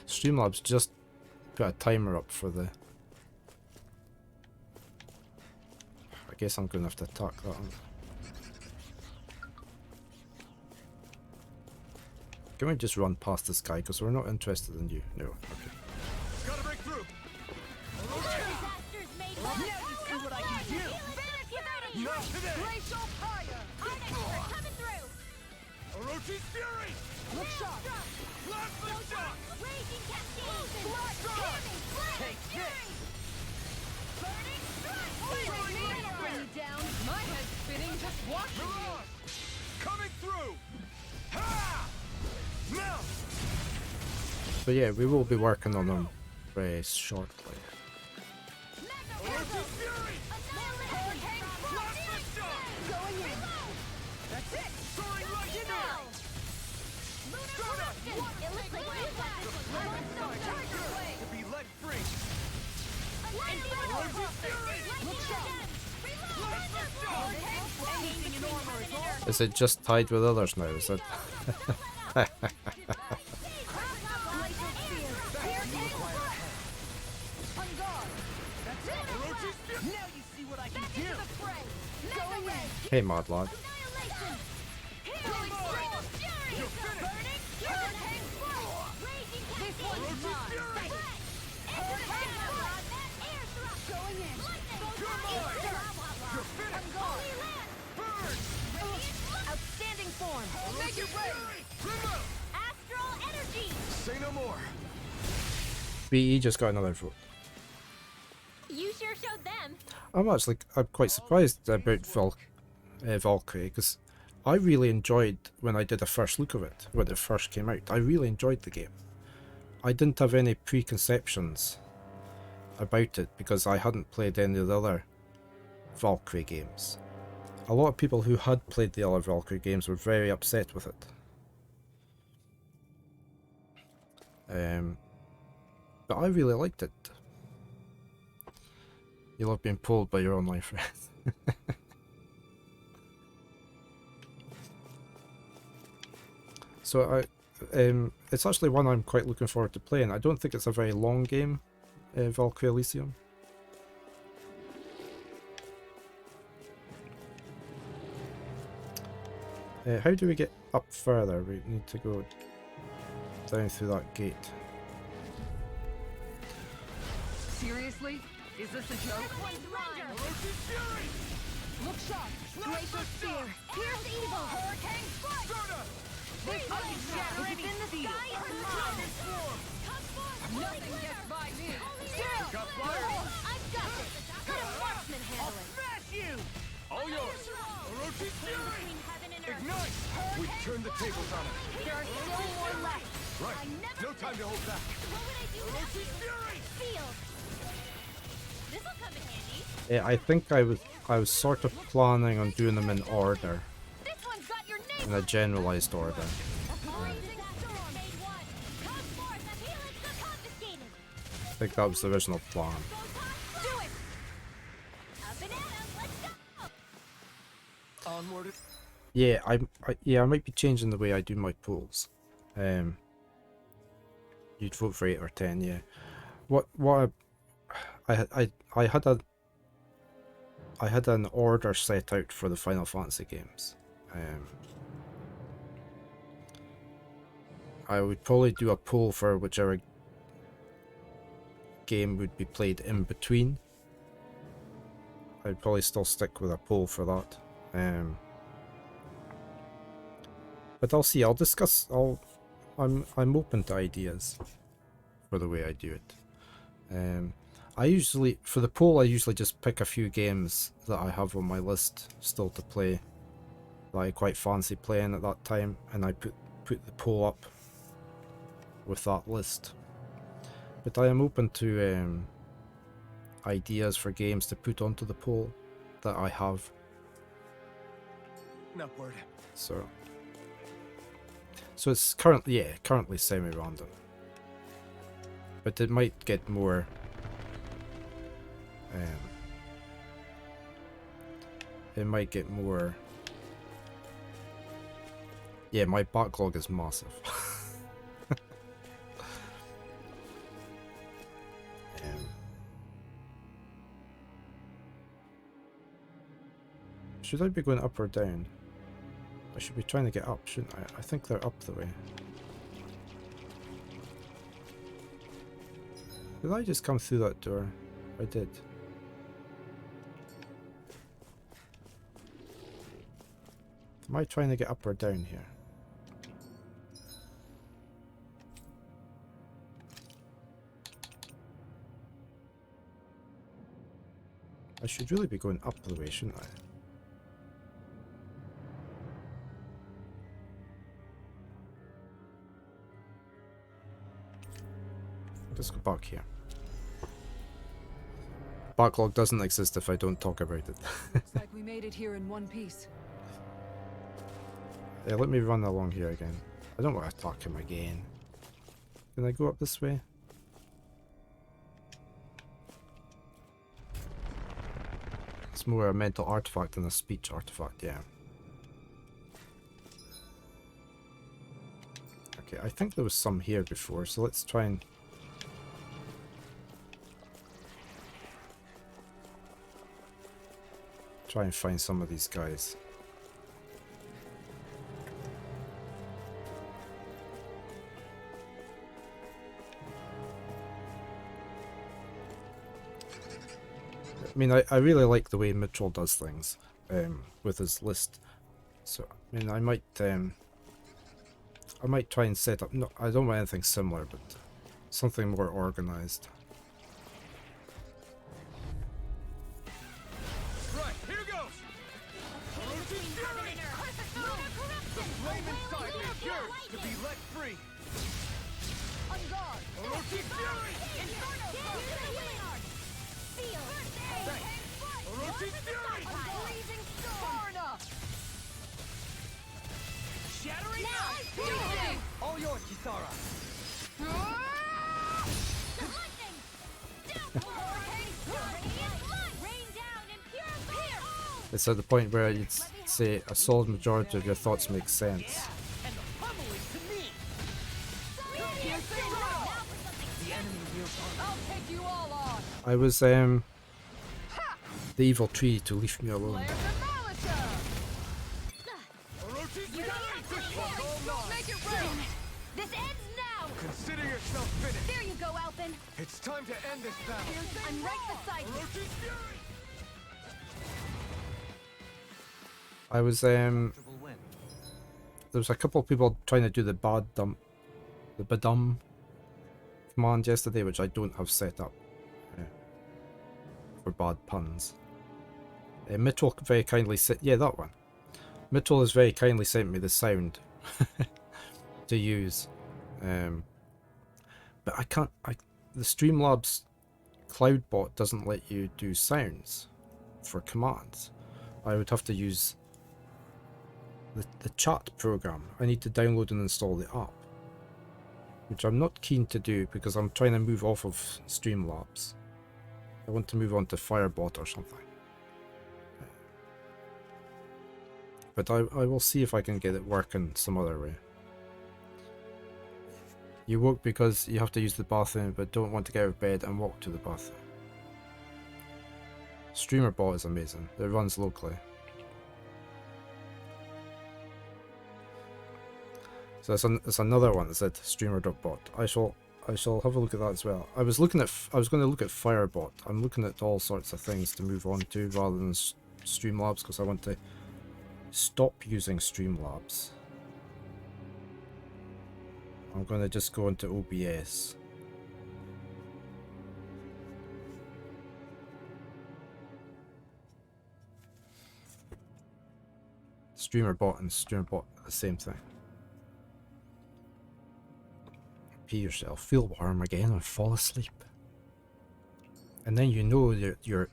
Streamlabs just put a timer up for the... I guess I'm going to have to attack that one. Can we just run past this guy, because we're not interested in you? No, okay. Gotta break through! Now you see what I can do! Glacial fire! Coming through! Orochi's fury! Look sharp! Plasma shock! Raging cascade! Take this! Burning strike! Bring you down. My head's spinning just watching you. Mirage! Coming through! Ha! Melt! But yeah, we will be working on them very shortly. Orochi's fury! Plasma shock! Going in. That's it! Soaring light spear! Stardust! It looks like we've got Tiger blade! To be let free! Orochi's fury! Look sharp! Plasma shock! Anything in armor is all. Is it just tied with others now? Is it? Orochi's fury! Now you see what I can do! Going in. Hey, Mad Lad. Annihilation! You're finished! Hurricane Force! Raging Orochi's cascade! fury! Air thrust! Going in. You're mine! You're finished! Burn! Outstanding form! Orochi's fury! Remove! Astral energy! Say no more! BE just got another vote. You sure showed them. I'm quite surprised about Valkyrie, because I really enjoyed when I did a first look of it, when it first came out. I really enjoyed the game. I didn't have any preconceptions about it because I hadn't played any of the other Valkyrie games. A lot of people who had played the other Valkyrie games were very upset with it. But I really liked it. You love being pulled by your online friends. So it's actually one I'm quite looking forward to playing. I don't think it's a very long game, Valkyrie Elysium. How do we get up further? We need to go down through that gate. Seriously? Is this a joke? Orochi's fury! Look sharp! Glacial spear! Pierce evil! Hurricane strike! Stardust! This I can shatter any in the field! sky or Dragon form! Nothing gets by me! Still! Got fire! I've got this! Let a marksman handle it! Smash you! All yours! Orochi's fury! Between heaven and earth. Ignite! We've turned the tables on him. There are still more left. Right. No time to hold back. What would I do without Orochi's you? fury! Field. This'll come in handy. Yeah, I think I was sort of planning on doing them in order, This one's got your name. in a generalized order. Blazing storm. Made one. Come forth and helix the confiscated. I think that was the original plan. Do it. A banana. Let's go. Onward. Yeah, I might be changing the way I do my polls. You'd vote for 8 or 10, yeah. I had an order set out for the Final Fantasy games. I would probably do a poll for whichever game would be played in between. I'd probably still stick with a poll for that. But I'll see. I'll discuss. I'm open to ideas for the way I do it. I usually, for the poll, I usually just pick a few games that I have on my list still to play that I quite fancy playing at that time, and I put the poll up with that list. But I am open to ideas for games to put onto the poll that I have. Upward. So it's currently semi-random, but it might get more. It might get more. Yeah, my backlog is massive. Should I be going up or down? I should be trying to get up, shouldn't I? I think they're up the way. Did I just come through that door? I did. Am I trying to get up or down here? I should really be going up the way, shouldn't I? Let's go back here. Backlog doesn't exist if I don't talk about it. Looks like we made it here in one piece. Yeah, let me run along here again. I don't want to attack him again. Can I go up this way? It's more a mental artifact than a speech artifact, yeah. Okay, I think there was some here before, so let's try and... try and find some of these guys. I mean, I really like the way Mitchell does things with his list. So, I mean, I might try and set up... No, I don't want anything similar, but something more organized. Right, here goes! Orochi's fury! The flame inside me yearns to be let free! On guard! Orochi's fury! Orochi's fury! Blazing far enough! Shattering All yours, Kisara! The lightning! Rain down in pure fire! It's at the point where you'd say a solid majority of your thoughts make sense. And the pummeling to me! The enemy wields armor. I'll take you all on! I was the evil tree to leave me alone. Orochi's fury! This one's all mine! Make it rain! This ends now! Consider yourself finished! There you go, Alphen! It's time to end this battle! I'm right beside you! Orochi's fury! I was there was a couple of people trying to do the badum command yesterday, which I don't have set up for bad puns. Mitchell very kindly sent, yeah, that one. Mitchell has very kindly sent me the sound to use, but I can't. The Streamlabs Cloudbot doesn't let you do sounds for commands. I would have to use the chat program. I need to download and install the app, which I'm not keen to do because I'm trying to move off of Streamlabs. I want to move on to Firebot or something. But I will see if I can get it working some other way. You woke because you have to use the bathroom but don't want to get out of bed and walk to the bathroom. StreamerBot is amazing. It runs locally. So it's another one that said streamer.bot. I shall have a look at that as well. I was going to look at Firebot. I'm looking at all sorts of things to move on to rather than Streamlabs because I want to stop using Streamlabs. I'm going to just go into OBS. StreamerBot and StreamerBot are the same thing. Pee yourself, feel warm again and fall asleep. And then you know you're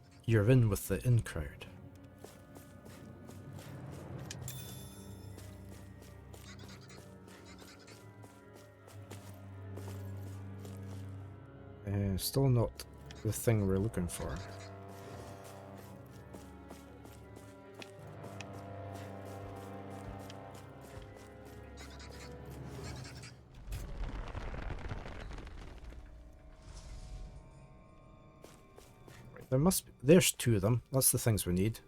in with the in crowd. Still not the thing we're looking for. There must be, there's two of them. That's the things we need.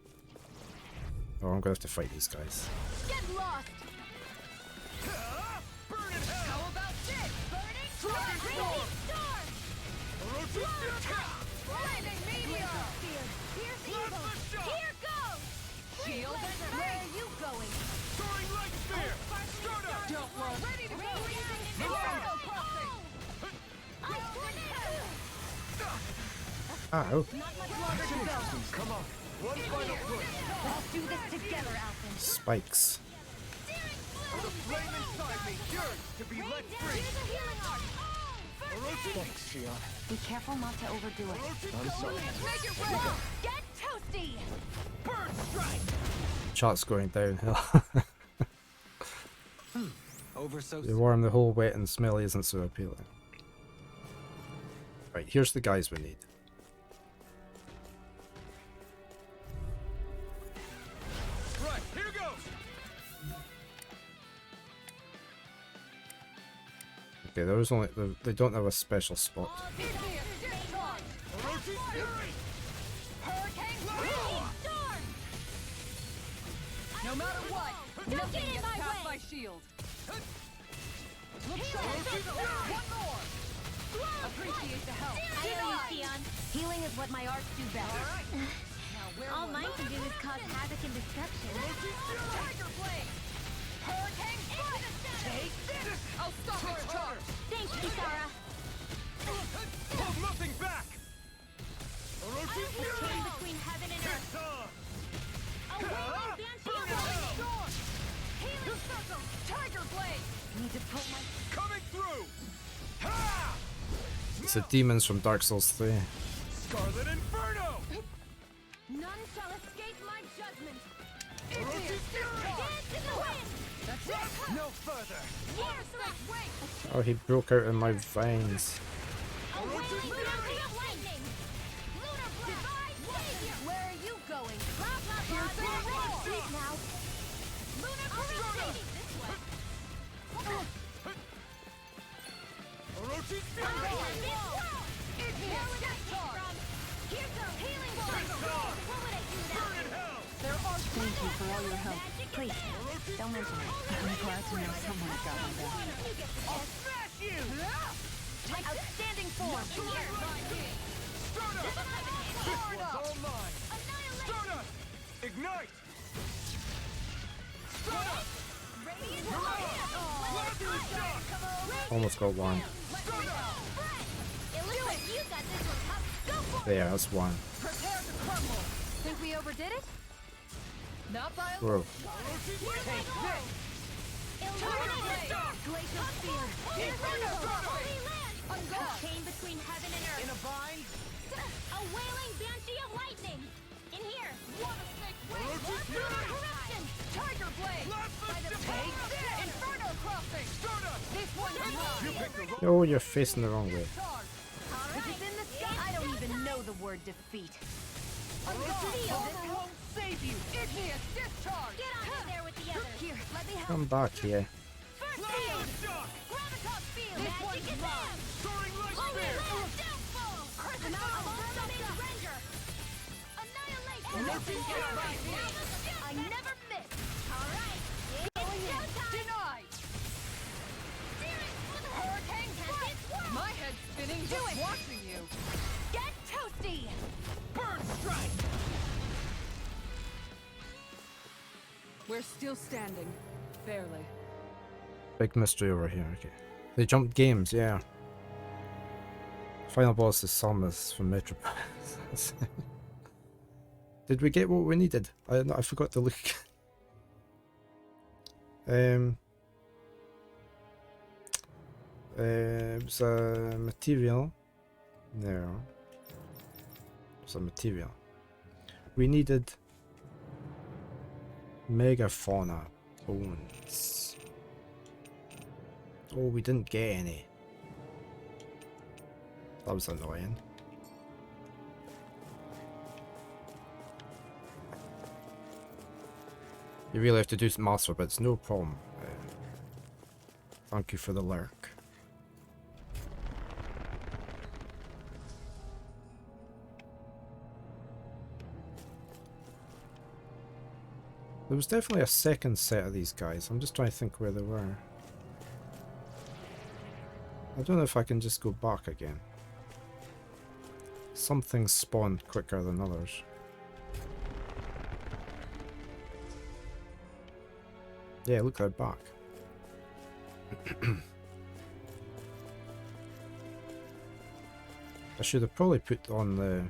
Oh, I'm gonna have to fight these guys. Get lost! Burn in hell! How about this? Burning Storm! Orochi's fury! Blinding meteor! Here's evil! Plasma shot! Here goes! Shield and where are you going? Soaring light spear! Start up! Don't roll. Ready to go. Inferno crossing. Ow. Not much longer to go. Come on, one final push. Let's do this together, Alphen. Spikes. The flame inside me yearns to be let free. Orochi! Thanks, Shion. Be careful not to overdo it. I'm sorry. Make it rain. Get toasty. Bird strike! Chart's going downhill. Over so The warm, the whole wet and smelly isn't so appealing. Right, here's the guys we need. Right, here goes! Okay, there was only they don't have a special spot. Orochi Fury! No matter what, nothing gets past my shield. Look sharp. One more. Appreciate the help. I owe you, Shion. Healing is what my arts do best. All mine can do is cause havoc and destruction. Tiger blade. Hurricane foot. Take this. I'll stop its charge. Thanks, Kisara. Hold nothing back! Orochi Chain Fury! between heaven and earth. It's on! A whirling banshee of lightning. Storm. Healing circle. Tiger blade. Need to pull my... Coming through! Ha! It's the demons from Dark Souls 3. Scarlet Inferno! None shall escape my judgment. Orochi Fury! Dance in the wind. That's it. No further! Years like wait. Oh, he broke out in my vines. A whirling banshee of lightning. Lunar blast. Savior. Where are you going? Blah, blah, blah, blah, blah. Sleep now. Lunar Corruption. Orochi I Fury! have been Igneous death charge. Here's a healing ball. It's on! What would I do Burn now? in hell! There are Thank you for all your help. Please, Orochi don't mention it. I'm glad to know someone got my back. I'll smash you! outstanding form. Start up! This one's all mine! Start up! Ignite! Start up! Blast shock! Almost got one. It looks like you got this one tough. Go for it. There, that's one. Prepare to crumble. Think we overdid it? Not by a Whoa. Orochi take this! Illuminate. Glacial spear. Inferno Holy land. Ungod. Chain between heaven and In earth. a bind? A wailing banshee of lightning. In here. Water snake wing. Orochi Lunar Fury! corruption. Tiger blade. Blast By the the take this! Inferno crossing. Start up! This one's You mine. picked the wrong... Oh, you're facing the wrong way. Charge. If it's in the sky, I don't even know the word defeat. Ungod. This won't save you. Igneous discharge. Get on in there with the others. Here, let me help. Come back here. First Blast aid. shock! Gravitas field. This Magic one's is mine. them. Soaring light Holy spear! land. Downfall. Crescent Amount of Mountain. ultimate surrender. Annihilation. Nothing gets by me. I never miss. All right. It's showtime. Denied. Hurricane Can't strike. My head's spinning just watching you. Get toasty. Bird strike! We're still standing. Barely. Big mystery over here. Okay. They jumped games, yeah. Final boss is Samus from Metro. Did we get what we needed? I forgot to look. It was a material. No. It was a material. We needed megafauna bones. Oh, we didn't get any. That was annoying. You really have to do some master, but it's no problem. Thank you for the lurk. There was definitely a second set of these guys. I'm just trying to think where they were. I don't know if I can just go back again. Some things spawn quicker than others. Yeah, look, they're back. I should have probably put on the...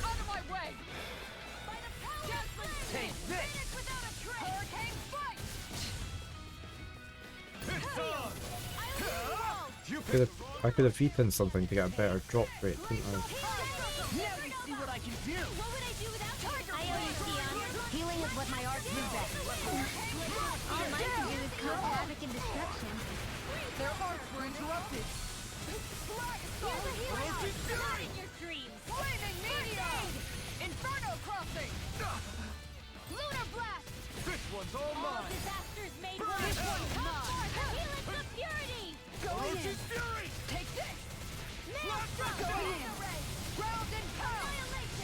Out of my way! Take this! Hurricane fight! I could have eaten something to get a better drop rate, couldn't I? Now you see what I can do. What would I do without Tiger? I owe you, Sion. Healing is what my arts do best. All mine can do is cause havoc and destruction. Their arts were interrupted. Here's a healing art! Not in your dreams! Flaming meteor! Inferno crossing! Lunar blast! This one's all All mine. disasters made one. This one's mine! Healing of purity! Orochi's Fury! Take this! Maelstrom! Go in! Ground and pound!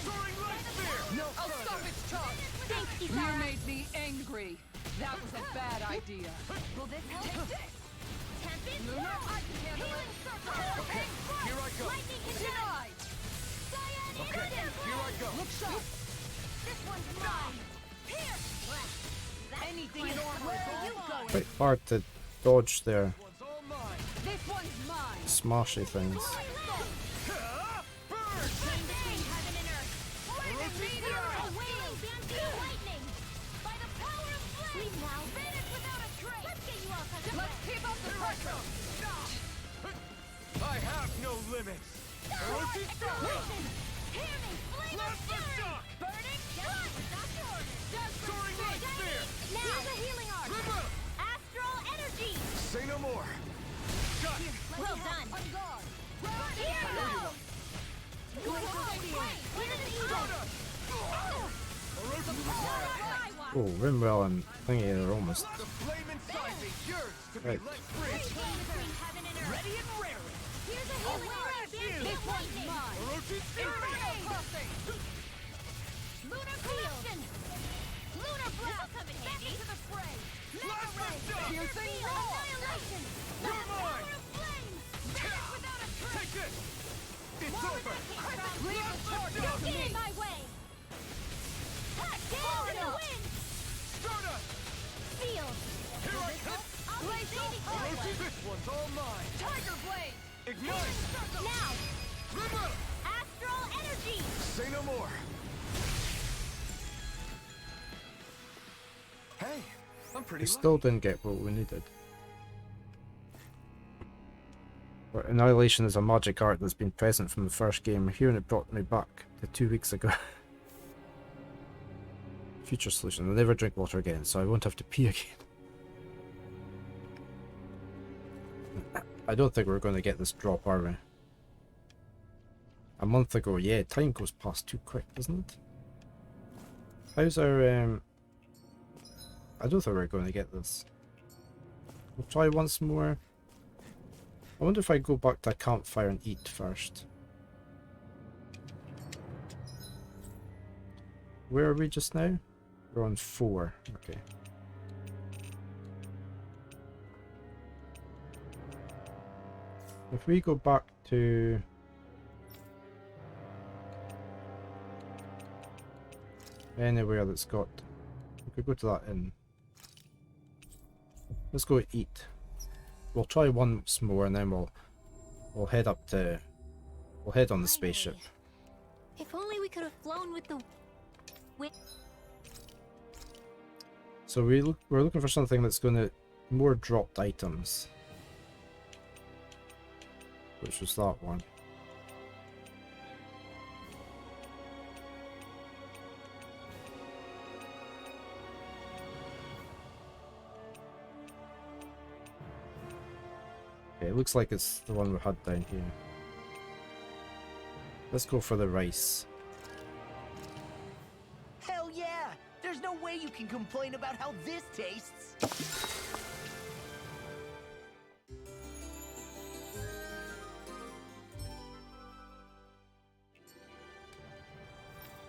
Soaring Light Spear! No I'll further. stop its charge! Thanks, You Kisara. made me angry. That was a bad idea. Will this help? Take this! Tempest? Lunar, I can handle it! Healing circle! Hurricane fight! Here I go. Lightning can Denied! Cyan Okay, here I go. Look sharp! This one's mine! Here! Anything in armor is all mine! Quite hard to dodge their One's all mine. This one's mine! smashy things. Burn! Chain between heaven and earth! Flaming meteor! A wailing Banfield lightning! By the power of flame! Sleep now! Vanish without a trace! Let's get you all tucked Let's keep up the pressure! I have no limits. Orochi's Fury! Listen! Hear me! Flame of Blast the fury! shock! Burning blood! That's yours! Soaring Light Spear! Now! Here's a healing art! River! Astral energy! Say no more. Got it. Well done! On guard! Here goes! Good flame! Here's an eagle! Orochi's Fury! Oh, Rimwell and Thingy are almost... The flame inside me yearns to be Right. let free. Chain between heaven and earth! Ready and raring. Here's a healing art! This Banfield one's lightning! mine! Orochi's Fury! Inferno crossing! Lunar corruption! Lunar blast! Back into the fray! Blast the shock! Piercing Field roar! annihilation! You're The power mine! of flame! Vanish without a trace! Take this! It's over! Leave the charge Don't out to get me! in my way! Down in the wind! Stardust! Field! Here I come! I'll be saving Orochi, this one's all mine! Tiger blade! Ignite! Now! River! Astral energy! Say no more! Hey, I'm pretty We still didn't get what we needed. But Annihilation is a magic art that's been present from the first game. Here and it brought me back to 2 weeks ago. Future solution. I'll never drink water again, so I won't have to pee again. I don't think we're going to get this drop, are we? A month ago, yeah, time goes past too quick, doesn't it? How's our, I don't think we're going to get this. We'll try once more. I wonder if I go back to a campfire and eat first. Where are we just now? We're on 4. Okay. If we go back to... anywhere that's got... we could go to that inn. Let's go eat. We'll try once more and then we'll head up to... we'll head on the spaceship. If only we could have flown with the... So we're looking for something that's going to... more dropped items. Which was that one. Okay, it looks like it's the one we had down here. Let's go for the rice. Hell yeah! There's no way you can complain about how this tastes.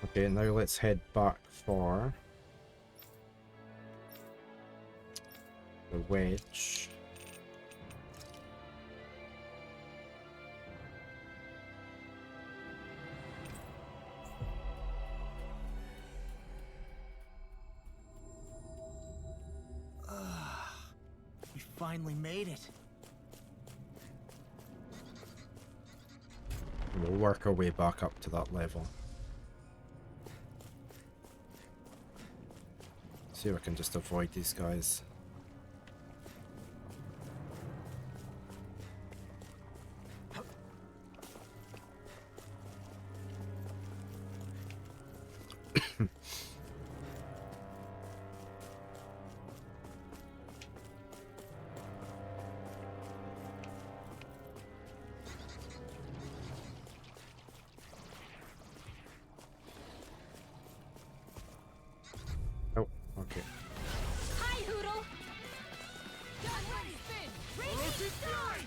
Okay, now let's head back for the wedge. finally made it. We'll work our way back up to that level. See if I can just avoid these guys. Oh, okay. Hi, Hoodle! Orochi's Fury!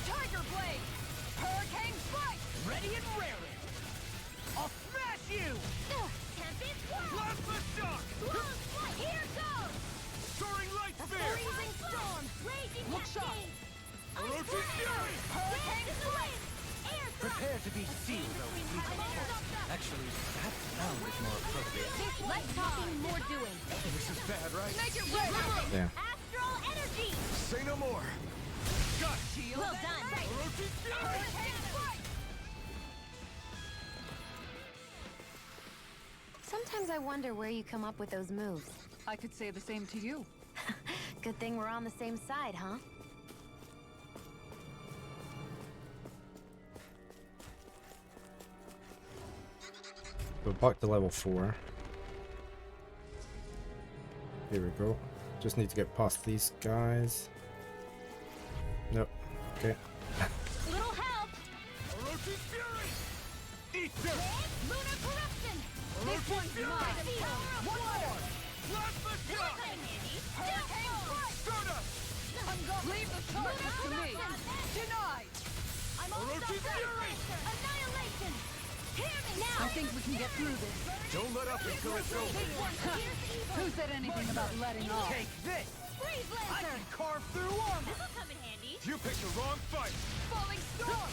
Tiger Blade! Hurricane Strike! Ready and raring! I'll smash you! Tempest Swirl! Plasma Shock! Blown Flight! Here goes! Soaring Light Spear! Freezing Storm! Raging Look sharp. Cascade! Orochi's Fury! Hurricane Swing! Air Thrust! Prepare to be sealed, O fleeting foe. Actually, that sound is more appropriate. Less talking, more doing. This is bad, right? Make it rain! Yeah. Astral Energy! Say no more! Got it! Shield! Well done! Orochi's Fury! Hurricane Strike! Sometimes I wonder where you come up with those moves. I could say the same to you. Good thing we're on the same side, huh? We're back to level 4. Here we go. Just need to get past these guys. Nope. Okay. Little help! Orochi's Fury! Eat this! Lunar Corruption! This one's mine! One more! Plasma Shock! Hurricane Strike! Stardust! Leave the charges to me! Denied! I'm Orochi's Fury! Annihilation! Hear me now! I think we can get through this. Don't let up until it's over! Who said anything about letting off? Take this! Freeze I Lancer! can carve through armor! This'll come in handy. You picked the wrong fight! Falling Storm!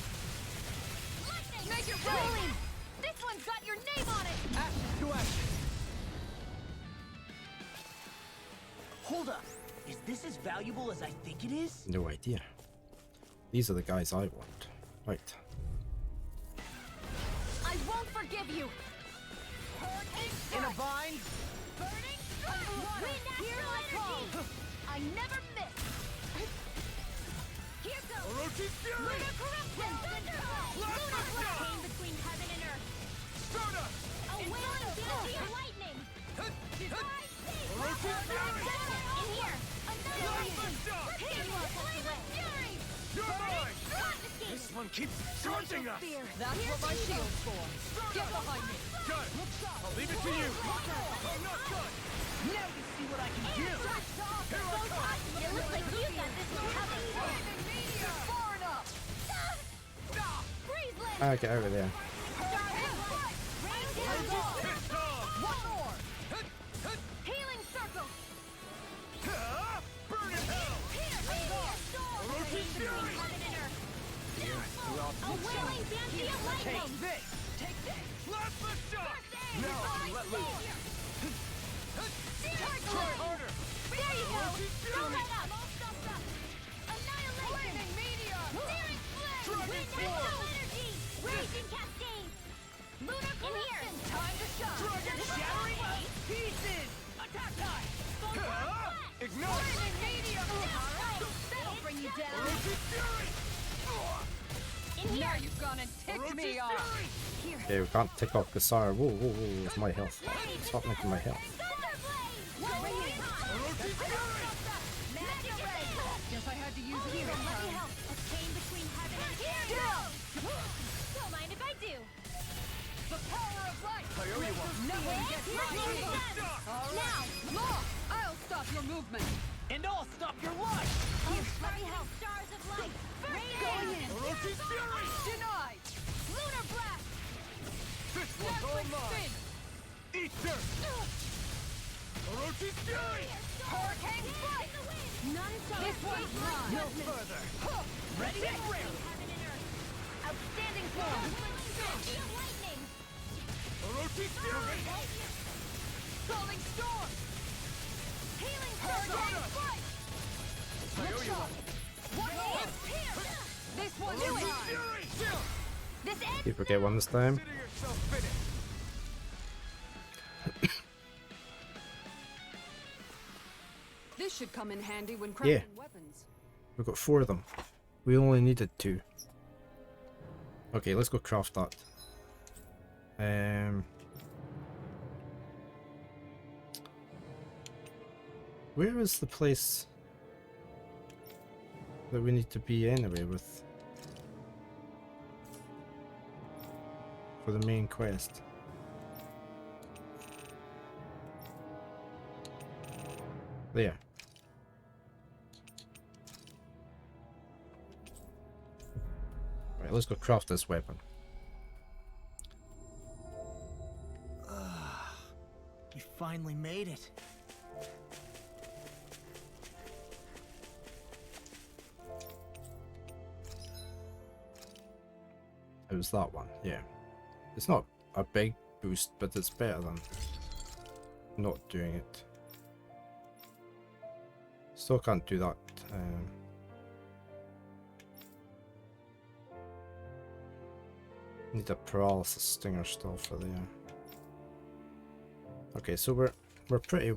Lightning! Make it rain! This one's got your name on it! Action to action! Hold up. Is this as valuable as I think it is? No idea. These are the guys I want. Right. I won't forgive you! In a bind? Burning Strike! Wind Astral Energy! I never miss! Here goes! Orochi's Fury! Lunar Corruption! Thunderbolt! Plasma Lunar Shock! Came between heaven and earth! Stardust! A wailing beauty of lightning! Orochi's Fury! In here! Annihilation! Plasma Shock! Here you are, Flame of Fury! You're mine! Confiscate! This one keeps taunting us! That's what my shield's for! Get behind me! Got it! I'll leave it to you! I'm not done! Now you see what I can do! Here I come! It looks like you got this one covered! Far enough! Freeze Lancer! Ah, get over there. Pissed off! One more! Healing Circle! Burn in hell! Orochi's Fury! A wailing fancy of lightning! Take this! Take this! Plasma Shock! Now I can let loose! Try harder! There you go! Orochi's Throw Fury! that up! All stuffed up! Annihilation! Flaming Meteor! Searing Flare! Dragon Wind Swarm! Astral Energy! Raging Cascade! Lunar Corruption! Time to shine! Dragon Shattering Away! pieces! Attack time! Ignite! Flaming Meteor! Alright! That'll bring you down! Orochi's Fury! In here! Now you've gone and ticked me Orochi's off! Fury! Okay, we can't take off Kasara. Whoa, whoa, whoa, it's my health. Stop making my health. Orochi's Fury! Magic Ray! Guess I had to use it Here, this let me time. help. A chain between heaven and earth. Don't mind if I do. The power of light! I owe you one. No one gets Nothing is through! done. All Now, right! Law! I'll stop your movement! And I'll stop your life! here, let me help. Stars of light. Going in! Orochi's Fury! Denied! Lunar blast. This one's all Dazzling mine! spin! Eat dirt! Orochi's Fury! Hurricane Strike! None shall This escape one's my mine! No judgment. further! Huh. Ready and raring! Heaven and earth. Outstanding form! Lightning. Orochi's Fury! Falling Storm! Healing Hurricane circle. Strike! Look sharp. One more. This one, do it. This ends. See if we get one this time. Consider yourself finished. This should come in handy when crafting weapons. We've got 4 of them. We only needed 2. Okay, let's go craft that. Where is the place that we need to be anyway with for the main quest? There. Right, let's go craft this weapon. You finally made it. It was that one, yeah. It's not a big boost, but it's better than not doing it. Still can't do that. Need a paralysis stinger still for there. Okay, so we're pretty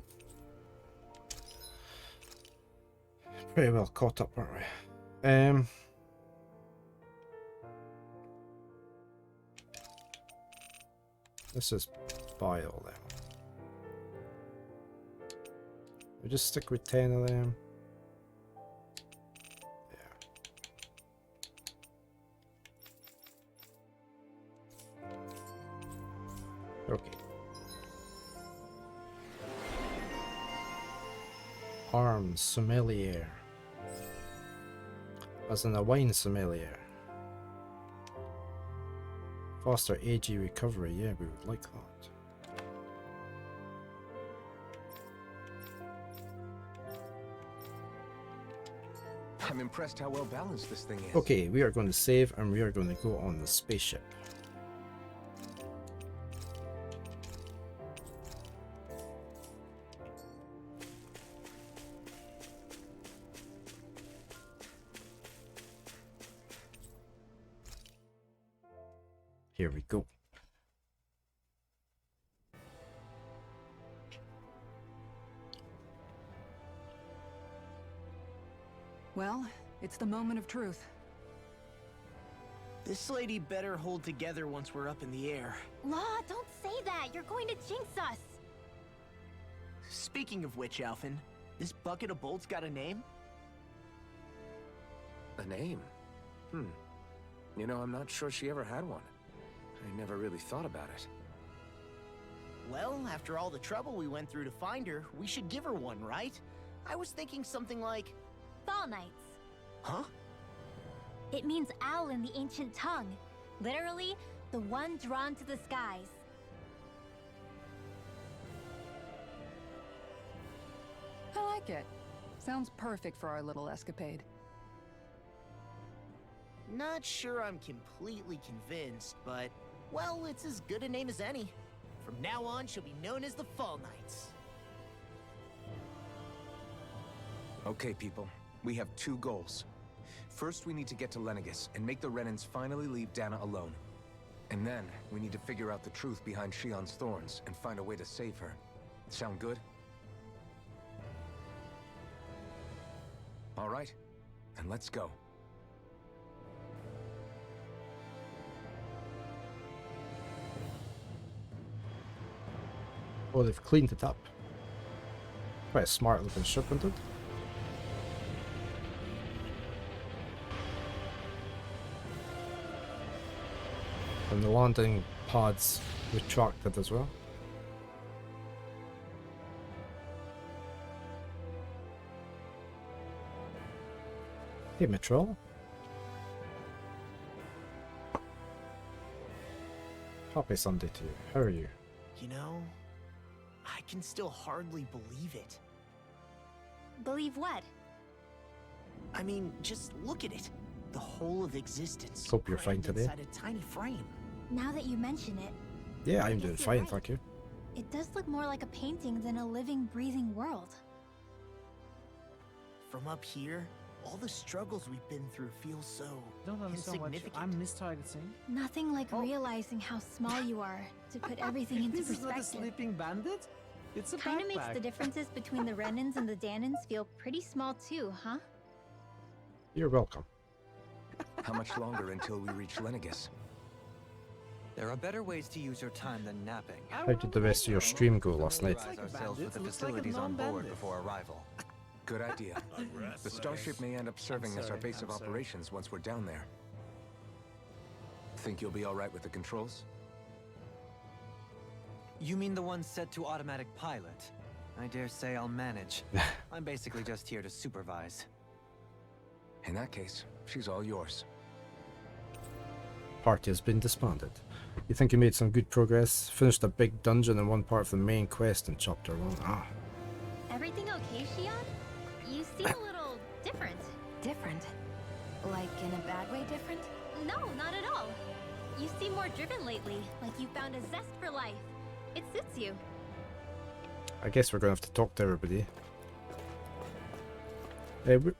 well caught up, aren't we? Let's just buy all them. We just stick with 10 of them. Yeah. Okay. Arms sommelier. As in a wine sommelier. Faster AG recovery, yeah, we would like that. I'm impressed how well balanced this thing is. Okay, we are going to save and we are going to go on the spaceship. Here we go. Well, it's the moment of truth. This lady better hold together once we're up in the air. Law, don't say that. You're going to jinx us. Speaking of which, Alphen, this bucket of bolts got a name? A name? You know, I'm not sure she ever had one. I never really thought about it. Well, after all the trouble we went through to find her, we should give her one, right? I was thinking something like... Fall Knights. Huh? It means owl in the ancient tongue. Literally, the one drawn to the skies. I like it. Sounds perfect for our little escapade. Not sure I'm completely convinced, but... well, it's as good a name as any. From now on, she'll be known as the Fall Knights. Okay, people. We have 2 goals. First, we need to get to Lenegis and make the Renans finally leave Dana alone. And then, we need to figure out the truth behind Shion's thorns and find a way to save her. Sound good? All right, then let's go. Oh, they've cleaned it up. Quite a smart looking ship, isn't it? And the landing pods retracted as well. Hey, Mitchell. Happy Sunday to you. How are you? You know, I can still hardly believe it. Believe what? I mean, just look at it. The whole of existence. Hope you're fine crammed today. inside a tiny frame. Now that you mention it, Yeah, I'm guess doing you're fine, right. thank you. it does look more like a painting than a living, breathing world. From up here, all the struggles we've been through feel so Don't understand what insignificant. I'm mistargeting. Nothing like realizing how small you are to put everything into This is not a perspective. sleeping bandit. It's a Kind of makes backpack. the differences between the Renans and the Danans feel pretty small too, huh? You're welcome. How much longer until we reach Lenegis? There are better ways to use your time than napping. How did the rest of your stream go last night? Familiarize ourselves with the Looks like a facilities on board non-bandit. before arrival. Good idea. The starship may end up serving as our base of operations once we're down there. Think you'll be all right with the controls? You mean the one set to automatic pilot? I dare say I'll manage. I'm basically just here to supervise. In that case, she's all yours. Party has been disbanded. You think you made some good progress? Finished a big dungeon in one part of the main quest in Chapter 1. Ah. Everything okay, Shion? You seem a little different. Different? Like in a bad way different? No, not at all. You seem more driven lately, like you found a zest for life. It suits you. I guess we're going to have to talk to everybody.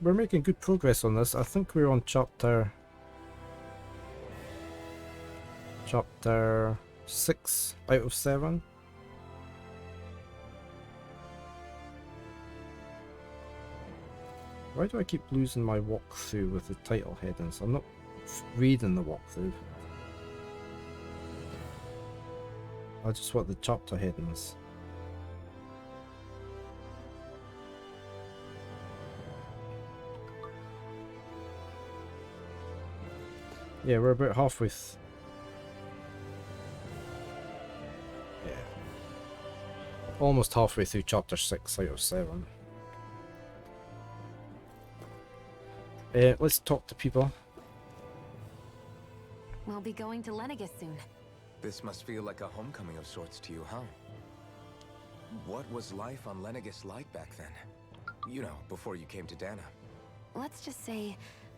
We're making good progress on this. I think we're on chapter 6 out of 7. Why do I keep losing my walkthrough with the title headings? I'm not reading the walkthrough. I just want the chapter headings. Yeah, we're about halfway yeah. Almost halfway through chapter 6 out of 7. Let's talk to people. We'll be going to Lenegis soon. This must feel like a homecoming of sorts to you, huh? What was life on Lenegis like back then? You know, before you came to Dana. Let's just say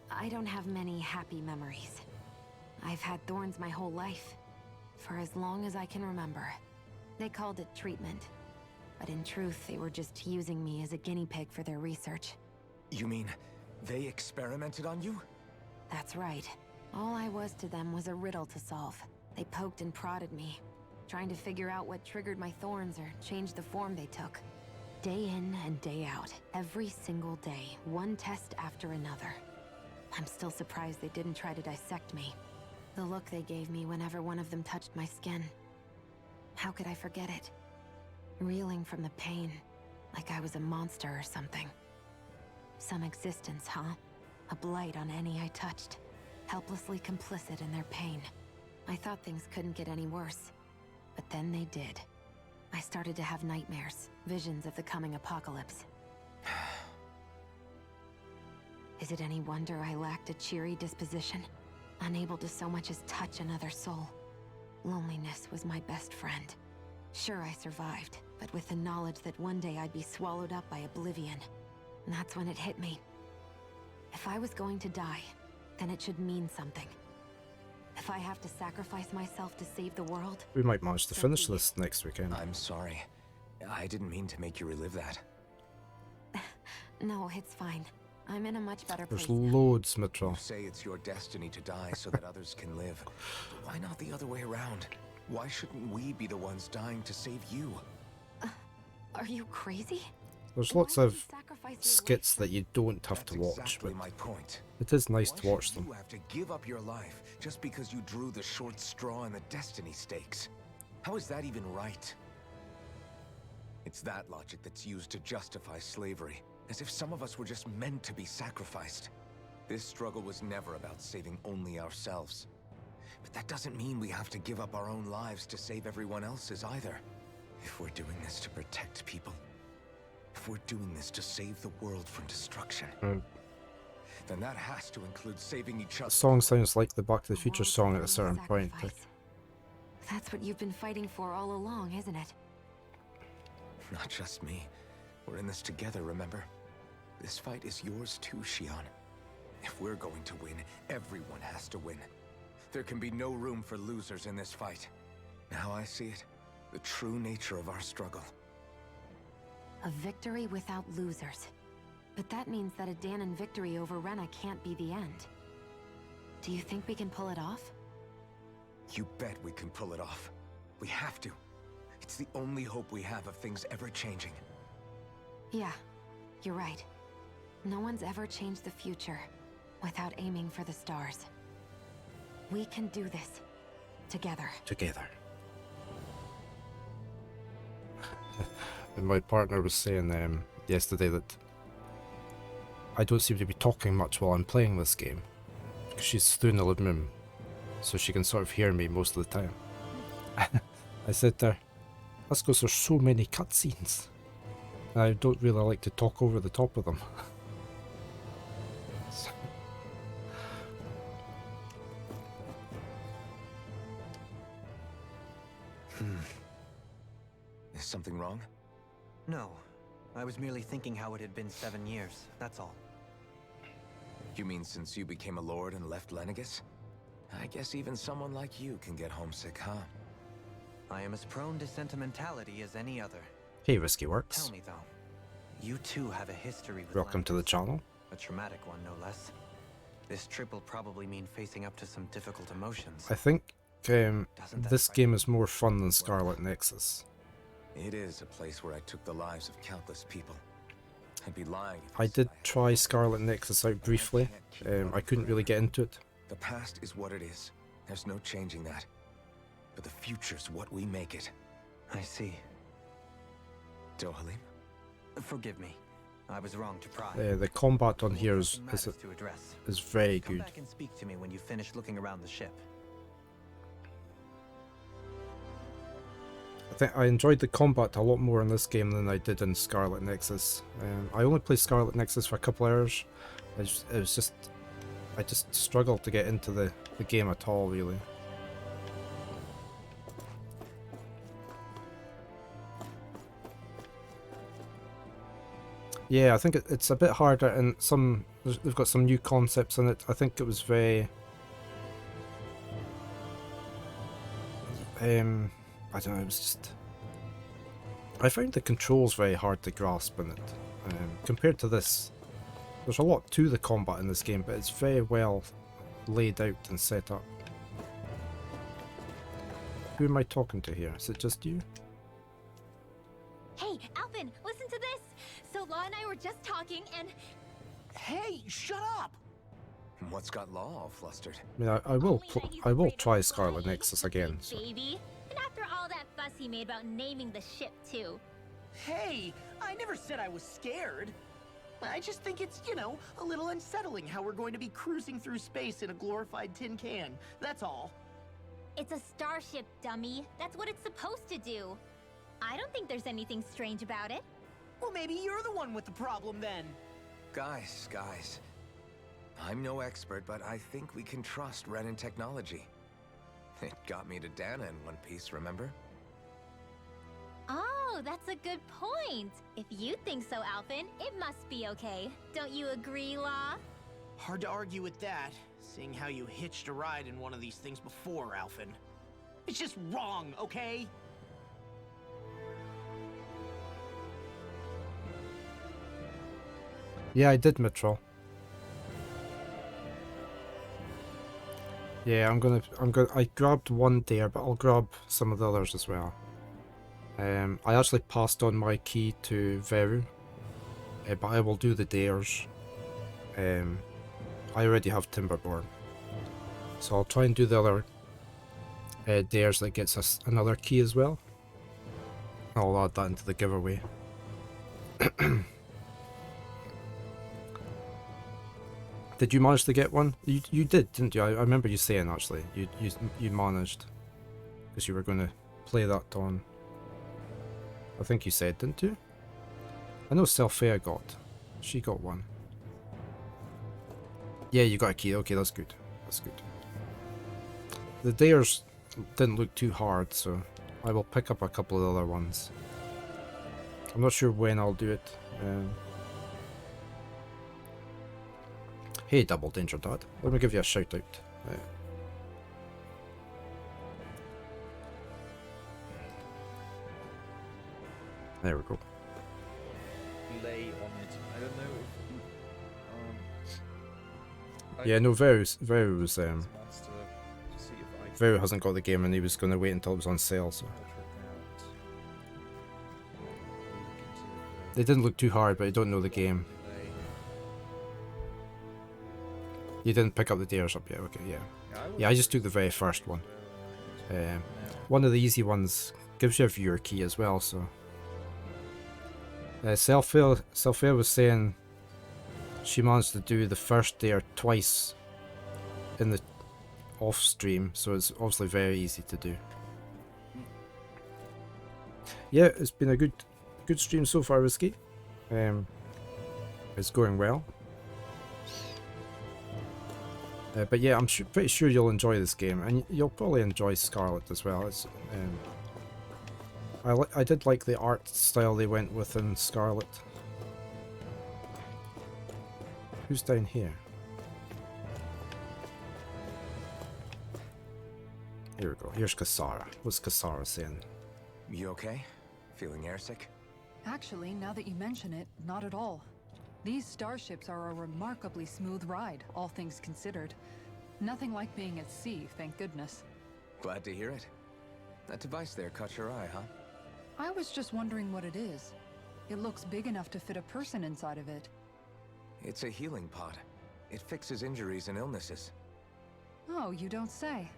I don't have many happy memories. I've had thorns my whole life, for as long as I can remember. They called it treatment, but in truth, they were just using me as a guinea pig for their research. You mean they experimented on you? That's right. All I was to them was a riddle to solve. They poked and prodded me, trying to figure out what triggered my thorns or changed the form they took. Day in and day out, every single day, one test after another. I'm still surprised they didn't try to dissect me. The look they gave me whenever one of them touched my skin. How could I forget it? Reeling from the pain, like I was a monster or something. Some existence, huh? A blight on any I touched. Helplessly complicit in their pain. I thought things couldn't get any worse. But then they did. I started to have nightmares, visions of the coming apocalypse. Is it any wonder I lacked a cheery disposition? Unable to so much as touch another soul. Loneliness was my best friend. Sure, I survived, but with the knowledge that one day I'd be swallowed up by oblivion. And that's when it hit me. If I was going to die, then it should mean something. If I have to sacrifice myself to save the world... We might manage to finish this next weekend. I'm sorry. I didn't mean to make you relive that. No, it's fine. I'm in a much better place There's now. loads, Mitra. You say it's your destiny to die so that others can live. But why not the other way around? Why shouldn't we be the ones dying to save you? Are you crazy? There's Why lots would of you sacrifice your skits that you don't have to That's watch, exactly but my point. it is nice Why to watch should them. you have to give up your life just because you drew the short straw in the destiny stakes? How is that even right? It's that logic that's used to justify slavery, as if some of us were just meant to be sacrificed. This struggle was never about saving only ourselves. But that doesn't mean we have to give up our own lives to save everyone else's either. If we're doing this to protect people, if we're doing this to save the world from destruction, then that has to include saving each The other. song sounds like the Back to the Future World song at a without certain point. sacrifice. That's what you've been fighting for all along, isn't it? Not just me. We're in this together, remember? This fight is yours too, Shion. If we're going to win, everyone has to win. There can be no room for losers in this fight. Now I see it. The true nature of our struggle. A victory without losers. But that means that a Danon victory over Rena can't be the end. Do you think we can pull it off? You bet we can pull it off. We have to. It's the only hope we have of things ever changing. Yeah, you're right. No one's ever changed the future without aiming for the stars. We can do this. Together. Together. And my partner was saying yesterday that I don't seem to be talking much while I'm playing this game. Because she's through in the living room, so she can sort of hear me most of the time. I said to her, that's because there's so many cutscenes. I don't really like to talk over the top of them. Is something wrong? No. I was merely thinking how it had been 7 years, that's all. You mean since you became a lord and left Lenegis? I guess even someone like you can get homesick, huh? I am as prone to sentimentality as any other. Hey, Risky Works. Tell me though, you too have a history with Welcome to the Lenegis. channel. A traumatic one, no less. This trip will probably mean facing up to some difficult emotions. I think Doesn't that this frighten game is more fun than Scarlet Nexus. It is a place where I took the lives of countless people. I'd be lying if I said did hadn't. try Scarlet Nexus out briefly. I couldn't really get into it. The past is what it is. There's no changing that. But the future's what we make it. I see. Dohalim? Forgive me. I was wrong to pry. The combat on We'll here have is some matters to address. very Come good. back and speak to me when you finish looking around the ship. I think I enjoyed the combat a lot more in this game than I did in Scarlet Nexus. I only played Scarlet Nexus for a couple hours. I just struggled to get into the game at all, really. Yeah, I think it's a bit harder, and they've got some new concepts in it. I think it was very I don't know, it was just... I found the controls very hard to grasp in it. Compared to this, there's a lot to the combat in this game, but it's very well laid out and set up. Who am I talking to here? Is it just you? Hey, Alvin, listen to this! So Law and I were just talking and... Hey, shut up! What's got Law all flustered? I mean, I will try Scarlet Nexus again. So. Baby. And after all that fuss he made about naming the ship, too. Hey, I never said I was scared. I just think it's, you know, a little unsettling how we're going to be cruising through space in a glorified tin can. That's all. It's a starship, dummy. That's what it's supposed to do. I don't think there's anything strange about it. Well, maybe you're the one with the problem then. Guys. I'm no expert, but I think we can trust Renan technology. It got me to Dana in one piece, remember? Oh, that's a good point. If you think so, Alvin, it must be okay. Don't you agree, Law? Hard to argue with that, seeing how you hitched a ride in one of these things before, Alvin. It's just wrong, okay? Yeah, I did, Mitchell. Yeah, I grabbed one there, but I'll grab some of the others as well. I actually passed on my key to Veru, but I will do the dares. I already have Timberborn, so I'll try and do the other dares that gets us another key as well. I'll add that into the giveaway. Did you manage to get one? You did, didn't you? I remember you saying actually you managed, because you were going to play that on. I think you said, didn't you? I know Selphia got. She got one. Yeah, you got a key. Okay, that's good. That's good. The dares didn't look too hard, so I will pick up a couple of the other ones. I'm not sure when I'll do it. Hey, Double Danger Dad. Let me give you a shout out. There we go. play on it. I don't know if Yeah, no, Vero was Master to see if I Vero hasn't got the game, and he was going to wait until it was on sale. So can check out. Look into they didn't look too hard, but I don't know the game. play. You didn't pick up the Dares up yet. Okay, yeah. Yeah, I just took the very first one. One of the easy ones gives you a viewer key as well, so. Selfair was saying she managed to do the first Dare twice in the off stream, so it's obviously very easy to do. Yeah, it's been a good stream so far, Risky. It's going well. But yeah, I'm pretty sure you'll enjoy this game, and you'll probably enjoy Scarlet as well. It's, I did like the art style they went with in Scarlet. Who's down here? Here we go. Here's Kasara. What's Kasara saying? You okay? Feeling airsick? Actually, now that you mention it, not at all. These starships are a remarkably smooth ride, all things considered. Nothing like being at sea, thank goodness. Glad to hear it. That device there caught your eye, huh? I was just wondering what it is. It looks big enough to fit a person inside of it. It's a healing pod. It fixes injuries and illnesses. Oh, you don't say.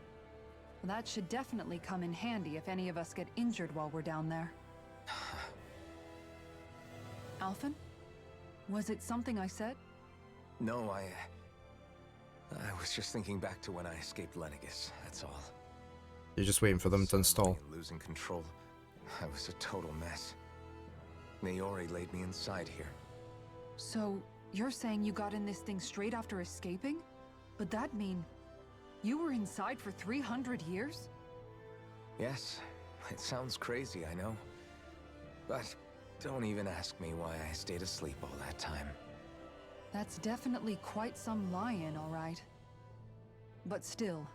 Well, that should definitely come in handy if any of us get injured while we're down there. Alphen? Was it something I said? No, I was just thinking back to when I escaped Lenegis, that's all. You're just waiting for them to install. Losing control. I was a total mess. Naori laid me inside here. So, you're saying you got in this thing straight after escaping? But that mean you were inside for 300 years? Yes, it sounds crazy, I know. But don't even ask me why I stayed asleep all that time. That's definitely quite some lie-in, all right. But still,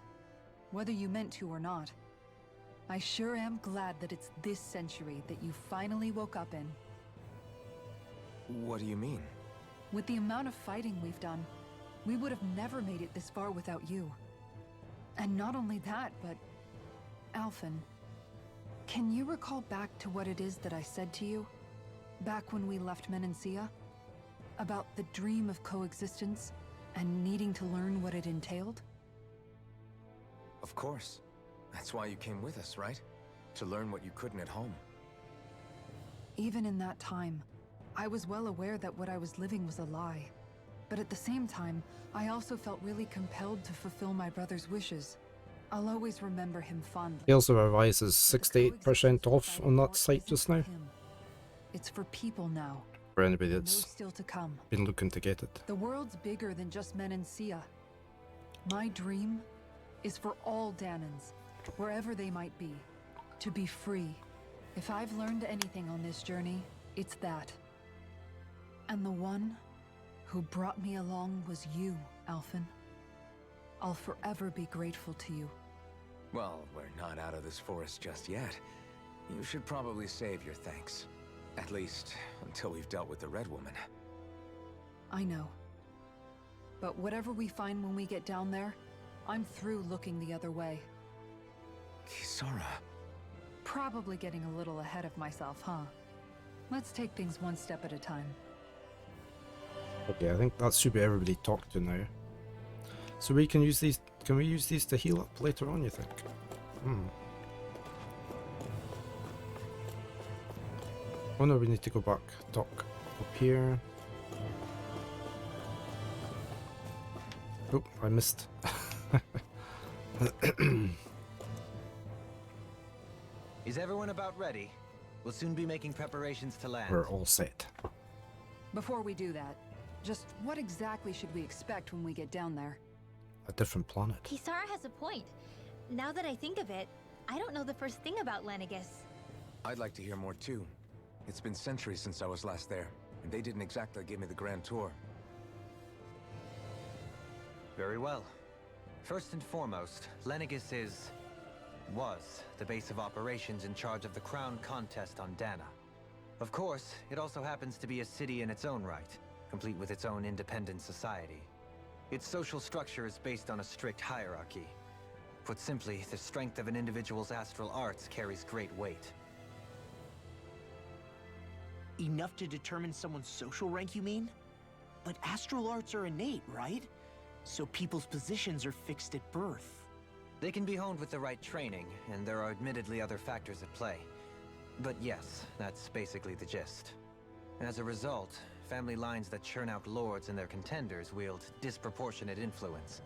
whether you meant to or not, I sure am glad that it's this century that you finally woke up in. What do you mean? With the amount of fighting we've done, we would have never made it this far without you. And not only that, but... Alphen, can you recall back to what it is that I said to you? Back when we left Menancia? About the dream of coexistence, and needing to learn what it entailed? Of course. That's why you came with us, right? To learn what you couldn't at home. Even in that time, I was well aware that what I was living was a lie. But at the same time, I also felt really compelled to fulfill my brother's wishes. I'll always remember him fondly. Tales of Arise is 68% off on that site just now. It's for people now. For anybody No that's still to come. been looking to get it. The world's bigger than just Menancia. My dream is for all Danans, wherever they might be, to be free. If I've learned anything on this journey, it's that. And the one who brought me along was you, Alphen. I'll forever be grateful to you. Well, we're not out of this forest just yet. You should probably save your thanks. At least, until we've dealt with the Red Woman. I know. But whatever we find when we get down there, I'm through looking the other way. Kisara. Probably getting a little ahead of myself, huh? Let's take things one step at a time. Okay, I think that should be everybody talked to now. So we can use these. Can we use these to heal up later on, you think? Oh no, we need to go back. Dock up here. Oh, I missed. Is everyone about ready? We'll soon be making preparations to land. We're all set. Before we do that, just what exactly should we expect when we get down there? A different planet. Kisara has a point. Now that I think of it, I don't know the first thing about Lenegis. I'd like to hear more too. It's been centuries since I was last there, and they didn't exactly give me the grand tour. Very well. First and foremost, Lenegis was the base of operations in charge of the crown contest on Dana. Of course, it also happens to be a city in its own right, complete with its own independent society. Its social structure is based on a strict hierarchy. Put simply, the strength of an individual's astral arts carries great weight. Enough to determine someone's social rank, you mean? But astral arts are innate, right? So people's positions are fixed at birth. They can be honed with the right training, and there are admittedly other factors at play. But yes, that's basically the gist. As a result, family lines that churn out lords and their contenders wield disproportionate influence,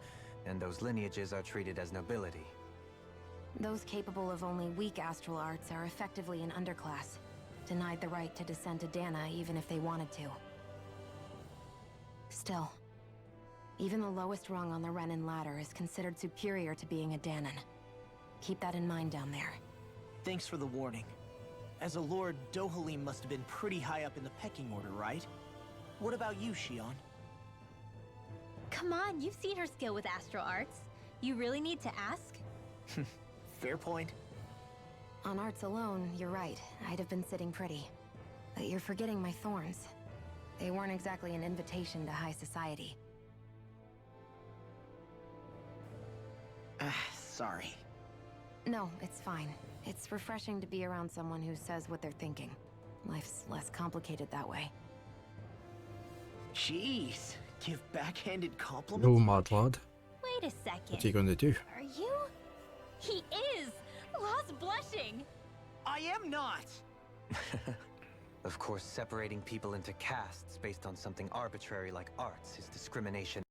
and those lineages are treated as nobility. Those capable of only weak astral arts are effectively an underclass, denied the right to descend to Dana even if they wanted to. Still, even the lowest rung on the Renin ladder is considered superior to being a Danon. Keep that in mind down there. Thanks for the warning. As a lord, Dohalim must have been pretty high up in the pecking order, right? What about you, Shion? Come on, you've seen her skill with astral arts. You really need to ask? Fair point. On arts alone, you're right. I'd have been sitting pretty. But you're forgetting my thorns. They weren't exactly an invitation to high society. Sorry. No, it's fine. It's refreshing to be around someone who says what they're thinking. Life's less complicated that way. Jeez, give backhanded compliments? No, mad lad. Wait a second. What are you going to do? Are you? He is! Lost blushing! I am not! Of course, separating people into castes based on something arbitrary like arts is discrimination.